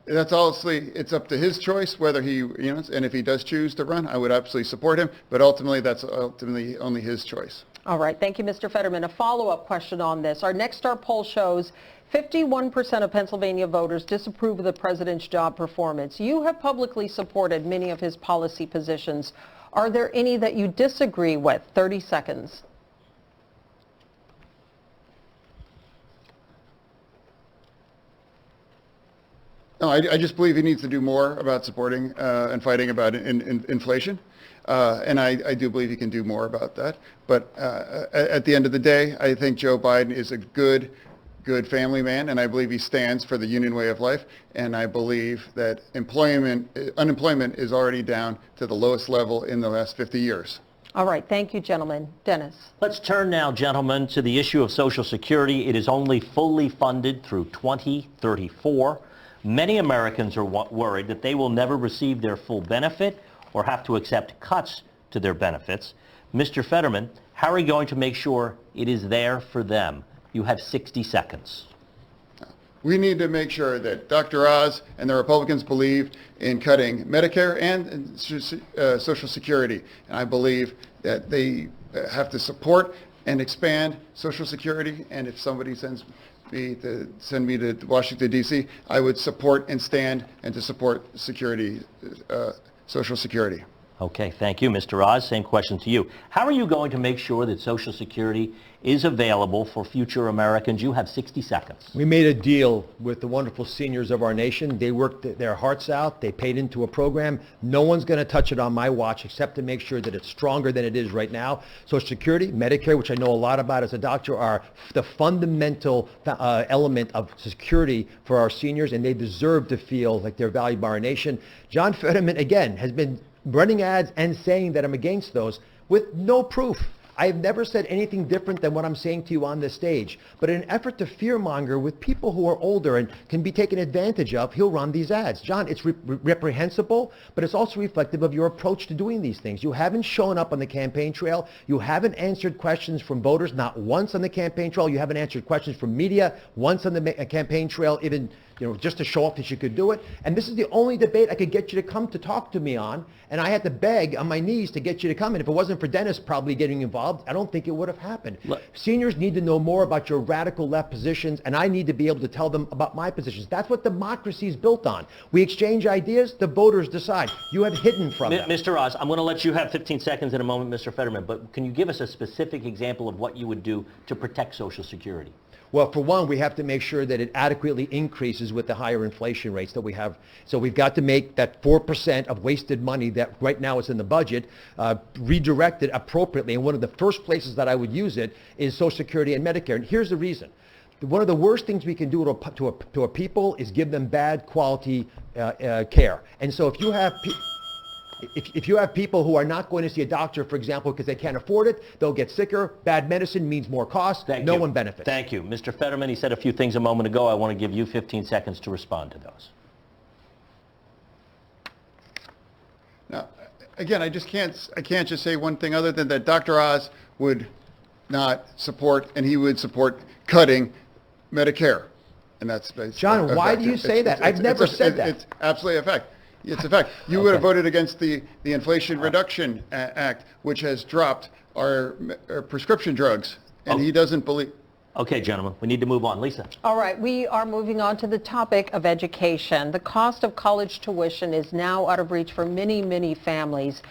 That's obviously, it's up to his choice whether he, and if he does choose to run, I would absolutely support him, but ultimately that's ultimately only his choice. All right. Thank you, Mr. Fetterman. A follow-up question on this. Our Next Star poll shows 51% of Pennsylvania voters disapprove of the president's job performance. You have publicly supported many of his policy positions. Are there any that you disagree with? 30 seconds. No, I just believe he needs to do more about supporting and fighting about inflation. And I do believe he can do more about that. But at the end of the day, I think Joe Biden is a good family man, and I believe he stands for the union way of life. And I believe that unemployment is already down to the lowest level in the last 50 years. All right. Thank you, gentlemen. Dennis. Let's turn now, gentlemen, to the issue of Social Security. It is only fully funded through 2034. Many Americans are worried that they will never receive their full benefit or have to accept cuts to their benefits. Mr. Fetterman, how are you going to make sure it is there for them? You have 60 seconds. We need to make sure that Dr. Oz and the Republicans believe in cutting Medicare and Social Security. And I believe that they have to support and expand Social Security. And if somebody send me to Washington, D.C., I would support and stand and to support Social Security. Okay, thank you, Mr. Oz. Same question to you. How are you going to make sure that Social Security is available for future Americans? You have 60 seconds. We made a deal with the wonderful seniors of our nation. They worked their hearts out. They paid into a program. No one's going to touch it on my watch except to make sure that it's stronger than it is right now. Social Security, Medicare, which I know a lot about as a doctor, are the fundamental element of security for our seniors, and they deserve to feel like they're valued by our nation. John Fetterman, again, has been running ads and saying that I'm against those with no proof. I have never said anything different than what I'm saying to you on this stage. But in an effort to fearmonger with people who are older and can be taken advantage of, he'll run these ads. John, it's reprehensible, but it's also reflective of your approach to doing these things. You haven't shown up on the campaign trail. You haven't answered questions from voters, not once on the campaign trail. You haven't answered questions from media once on the campaign trail, even just to show off that you could do it. And this is the only debate I could get you to come to talk to me on. And I had to beg on my knees to get you to come. And if it wasn't for Dennis probably getting involved, I don't think it would have happened. Seniors need to know more about your radical left positions, and I need to be able to tell them about my positions. That's what democracy is built on. We exchange ideas, the voters decide. You have hidden from them. Mr. Oz, I'm going to let you have 15 seconds in a moment, Mr. Fetterman, but can you give us a specific example of what you would do to protect Social Security? Well, for one, we have to make sure that it adequately increases with the higher inflation rates that we have. So we've got to make that 4% of wasted money that right now is in the budget redirected appropriately. And one of the first places that I would use it is Social Security and Medicare. And here's the reason. One of the worst things we can do to a people is give them bad quality care. And so if you have If you have people who are not going to see a doctor, for example, because they can't afford it, they'll get sicker. Bad medicine means more cost. No one benefits. Thank you. Mr. Fetterman, he said a few things a moment ago. I want to give you 15 seconds to respond to those. Now, again, I can't just say one thing other than that Dr. Oz would not support, and he would support cutting Medicare. And that's John, why do you say that? I've never said that. It's absolutely a fact. It's a fact. You would have voted against the Inflation Reduction Act, which has dropped our prescription drugs, and he doesn't believe. Okay, gentlemen, we need to move on. Lisa. All right, we are moving on to the topic of education. The cost of college tuition is now out of reach for many, many families.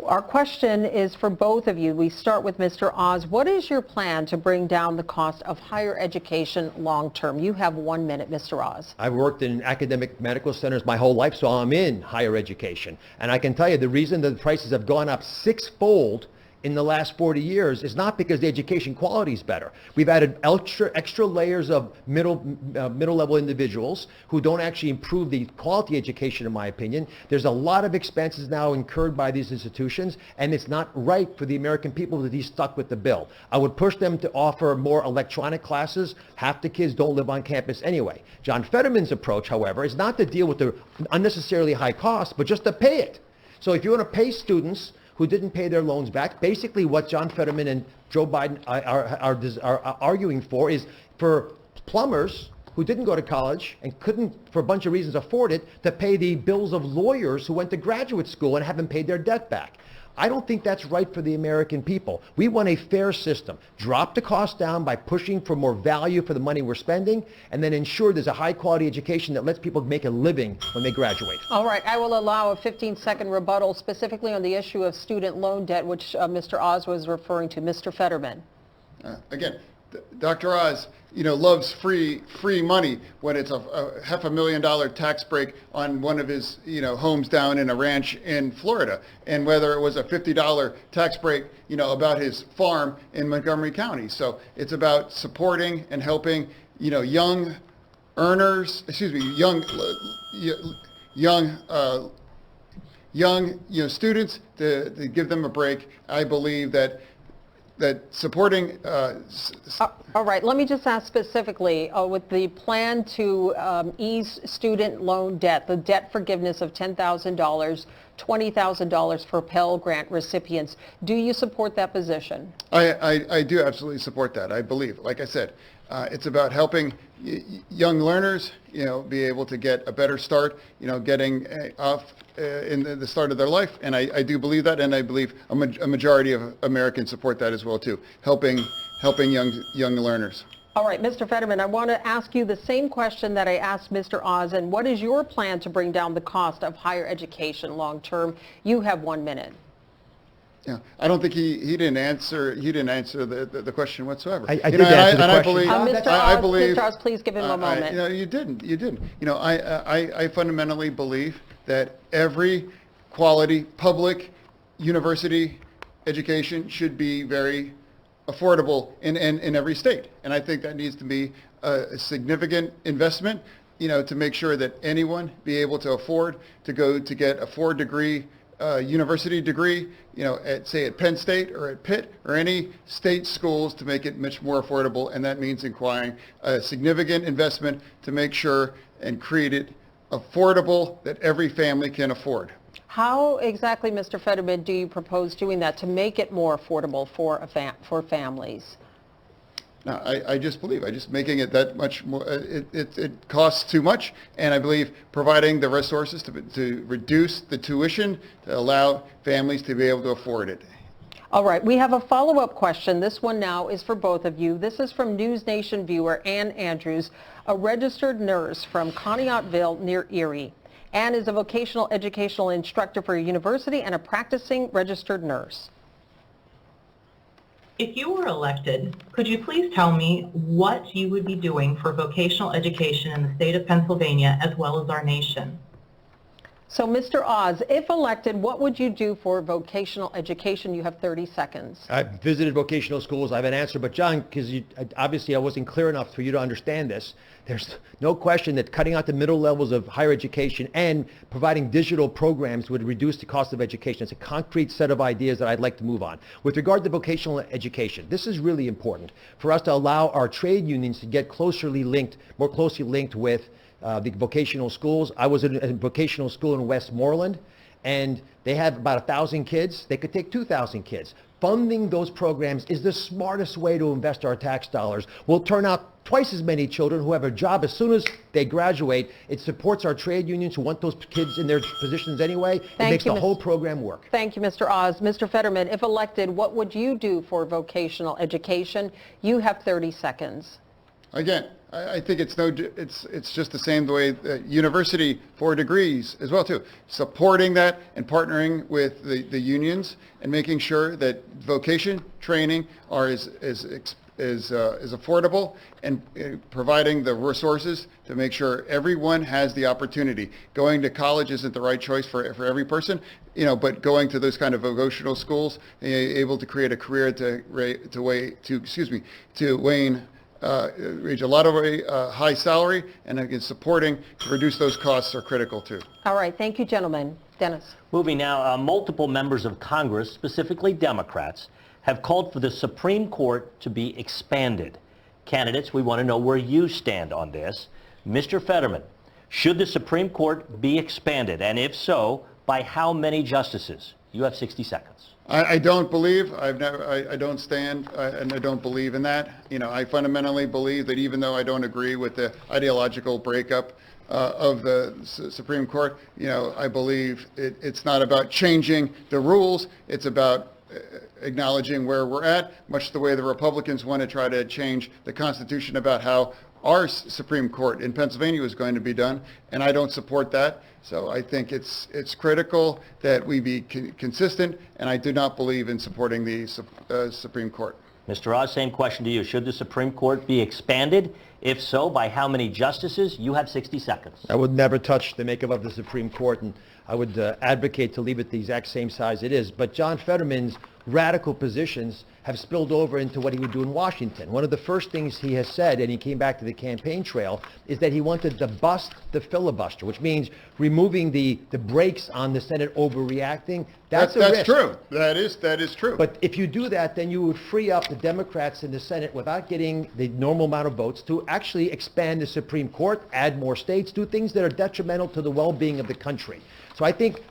Our question is for both of you. We start with Mr. Oz. What is your plan to bring down the cost of higher education long term? You have 1 minute, Mr. Oz. I've worked in academic medical centers my whole life, so I'm in higher education. And I can tell you the reason that the prices have gone up sixfold in the last 40 years is not because the education quality is better. We've added extra layers of middle level individuals who don't actually improve the quality education, in my opinion. There's a lot of expenses now incurred by these institutions, and it's not right for the American people to be stuck with the bill. I would push them to offer more electronic classes. Half the kids don't live on campus anyway. John Fetterman's approach, however, is not to deal with the unnecessarily high costs, but just to pay it. So if you want to pay students who didn't pay their loans back, basically what John Fetterman and Joe Biden are arguing for is for plumbers who didn't go to college and couldn't, for a bunch of reasons, afford it, to pay the bills of lawyers who went to graduate school and haven't paid their debt back. I don't think that's right for the American people. We want a fair system. Drop the cost down by pushing for more value for the money we're spending, and then ensure there's a high-quality education that lets people make a living when they graduate. All right, I will allow a 15-second rebuttal specifically on the issue of student loan debt, which Mr. Oz was referring to. Mr. Fetterman. Again, Dr. Oz, loves free money when it's a $500,000 tax break on one of his, homes down in a ranch in Florida, and whether it was a $50 tax break, about his farm in Montgomery County. So it's about supporting and helping, young earners, young students to give them a break. I believe that supporting... All right, let me just ask specifically, with the plan to ease student loan debt, the debt forgiveness of $10,000, $20,000 for Pell Grant recipients, do you support that position? I do absolutely support that. I believe, like I said, it's about helping young learners, be able to get a better start, getting off in the start of their life. And I do believe that, and I believe a majority of Americans support that as well too, helping young learners. All right, Mr. Fetterman, I want to ask you the same question that I asked Mr. Oz, and what is your plan to bring down the cost of higher education long term? You have 1 minute. Yeah, I don't think he didn't answer the question whatsoever. I did answer the question. Mr. Oz, please give him a moment. You didn't. I fundamentally believe that every quality public university education should be very affordable in every state, and I think that needs to be a significant investment, to make sure that anyone be able to afford to go to get a 4-degree university degree, say at Penn State or at Pitt or any state schools, to make it much more affordable, and that means requiring a significant investment to make sure and create it affordable that every family can afford. How exactly, Mr. Fetterman, do you propose doing that to make it more affordable for families? No, I just making it that much more, it costs too much, and I believe providing the resources to reduce the tuition to allow families to be able to afford it. All right, we have a follow-up question. This one now is for both of you. This is from News Nation viewer Ann Andrews, a registered nurse from Conneautville near Erie. Ann is a vocational educational instructor for a university and a practicing registered nurse. If you were elected, could you please tell me what you would be doing for vocational education in the state of Pennsylvania as well as our nation? So, Mr. Oz, if elected, what would you do for vocational education? You have 30 seconds. I've visited vocational schools. I have an answer. But, John, because obviously I wasn't clear enough for you to understand this, there's no question that cutting out the middle levels of higher education and providing digital programs would reduce the cost of education. It's a concrete set of ideas that I'd like to move on. With regard to vocational education, this is really important for us to allow our trade unions to get more closely linked with the vocational schools. I was in a vocational school in Westmoreland, and they have about 1,000 kids. They could take 2,000 kids. Funding those programs is the smartest way to invest our tax dollars. We'll turn out twice as many children who have a job as soon as they graduate. It supports our trade unions who want those kids in their positions anyway. It makes the whole program work. Thank you, Mr. Oz. Mr. Fetterman, if elected, what would you do for vocational education? You have 30 seconds. Again, I think it's just the same the way university for degrees as well too. Supporting that and partnering with the unions and making sure that vocation training are is affordable and providing the resources to make sure everyone has the opportunity. Going to college isn't the right choice for every person, but going to those kind of vocational schools, able to create a career to reach a lot of high salary, and again, supporting to reduce those costs are critical too. All right, thank you, gentlemen. Dennis. Moving now, multiple members of Congress, specifically Democrats, have called for the Supreme Court to be expanded. Candidates, we want to know where you stand on this. Mr. Fetterman, should the Supreme Court be expanded, and if so, by how many justices? You have 60 seconds. I don't believe, I don't stand, and I don't believe in that. I fundamentally believe that even though I don't agree with the ideological breakup of the Supreme Court, I believe it's not about changing the rules, it's about acknowledging where we're at, much the way the Republicans want to try to change the Constitution about how our Supreme Court in Pennsylvania is going to be done, and I don't support that. So I think it's critical that we be consistent, and I do not believe in supporting the Supreme Court. Mr. Oz, same question to you. Should the Supreme Court be expanded? If so, by how many justices? You have 60 seconds. I would never touch the makeup of the Supreme Court, and I would advocate to leave it the exact same size it is. But John Fetterman's radical positions have spilled over into what he would do in Washington. One of the first things he has said, and he came back to the campaign trail, is that he wanted to bust the filibuster, which means removing the brakes on the Senate overreacting. That's true. That is true. But if you do that, then you would free up the Democrats in the Senate without getting the normal amount of votes to actually expand the Supreme Court, add more states, do things that are detrimental to the well-being of the country. So I think,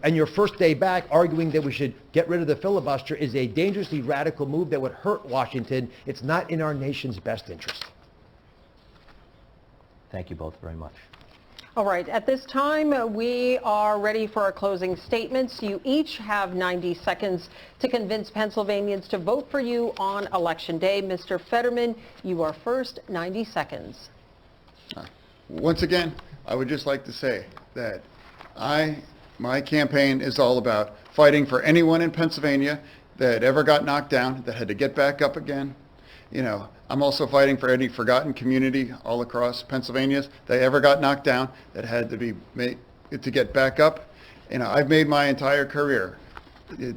on your first day back, arguing that we should get rid of the filibuster is a dangerously radical move that would hurt Washington. It's not in our nation's best interest. Thank you both very much. All right, at this time, we are ready for our closing statements. You each have 90 seconds to convince Pennsylvanians to vote for you on Election Day. Mr. Fetterman, you are first, 90 seconds. Once again, I would just like to say that my campaign is all about fighting for anyone in Pennsylvania that ever got knocked down, that had to get back up again. I'm also fighting for any forgotten community all across Pennsylvania that ever got knocked down, that had to be made to get back up. I've made my entire career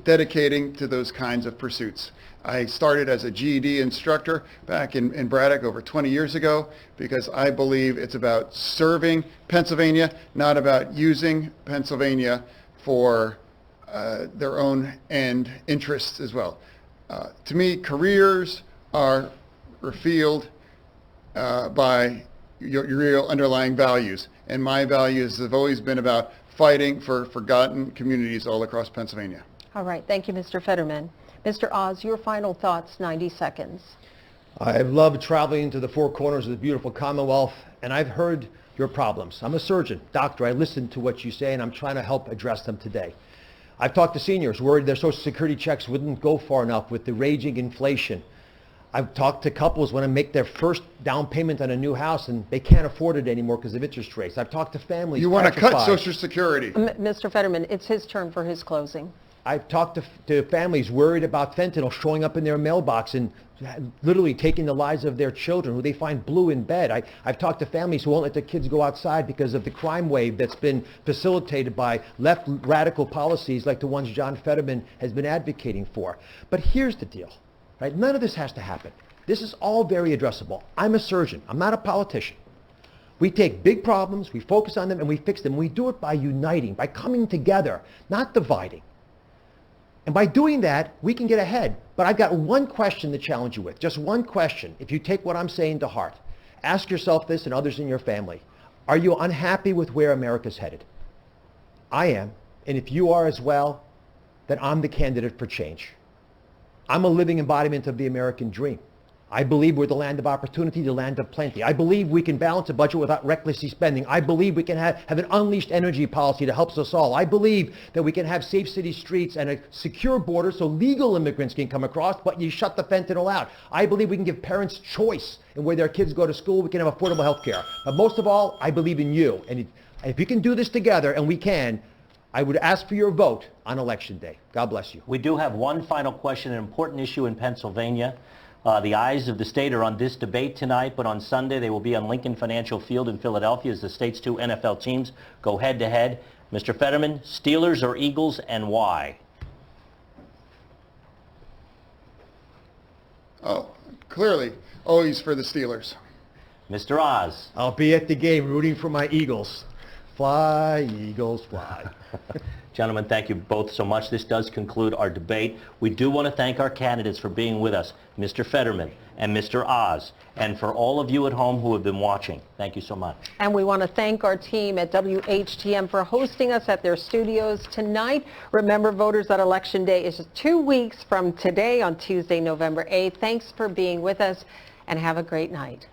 dedicating to those kinds of pursuits. I started as a GED instructor back in Braddock over 20 years ago because I believe it's about serving Pennsylvania, not about using Pennsylvania for their own end interests as well. To me, careers are revealed by your real underlying values, and my values have always been about fighting for forgotten communities all across Pennsylvania. All right, thank you, Mr. Fetterman. Mr. Oz, your final thoughts, 90 seconds. I've loved traveling to the four corners of the beautiful Commonwealth, and I've heard your problems. I'm a surgeon, doctor. I listen to what you say, and I'm trying to help address them today. I've talked to seniors worried their Social Security checks wouldn't go far enough with the raging inflation. I've talked to couples want to make their first down payment on a new house, and they can't afford it anymore because of interest rates. I've talked to families. You want to cut Social Security. Mr. Fetterman, it's his turn for his closing. I've talked to families worried about fentanyl showing up in their mailbox and literally taking the lives of their children who they find blue in bed. I've talked to families who won't let their kids go outside because of the crime wave that's been facilitated by left radical policies like the ones John Fetterman has been advocating for. But here's the deal, right? None of this has to happen. This is all very addressable. I'm a surgeon. I'm not a politician. We take big problems, we focus on them, and we fix them. We do it by uniting, by coming together, not dividing. And by doing that, we can get ahead. But I've got one question to challenge you with, just one question. If you take what I'm saying to heart, ask yourself this and others in your family. Are you unhappy with where America's headed? I am. And if you are as well, then I'm the candidate for change. I'm a living embodiment of the American dream. I believe we're the land of opportunity, the land of plenty. I believe we can balance a budget without recklessly spending. I believe we can have an unleashed energy policy that helps us all. I believe that we can have safe city streets and a secure border so legal immigrants can come across, but you shut the fentanyl out. I believe we can give parents choice in where their kids go to school. We can have affordable health care. But most of all, I believe in you. And if you can do this together, and we can, I would ask for your vote on Election Day. God bless you. We do have one final question, an important issue in Pennsylvania. The eyes of the state are on this debate tonight, but on Sunday they will be on Lincoln Financial Field in Philadelphia as the state's two NFL teams go head-to-head. Mr. Fetterman, Steelers or Eagles, and why? Oh, clearly, always for the Steelers. Mr. Oz. I'll be at the game rooting for my Eagles. Fly, Eagles, fly. Gentlemen, thank you both so much. This does conclude our debate. We do want to thank our candidates for being with us, Mr. Fetterman and Mr. Oz, and for all of you at home who have been watching. Thank you so much. And we want to thank our team at WHTM for hosting us at their studios tonight. Remember, voters, that Election Day is 2 weeks from today on Tuesday, November 8th. Thanks for being with us, and have a great night.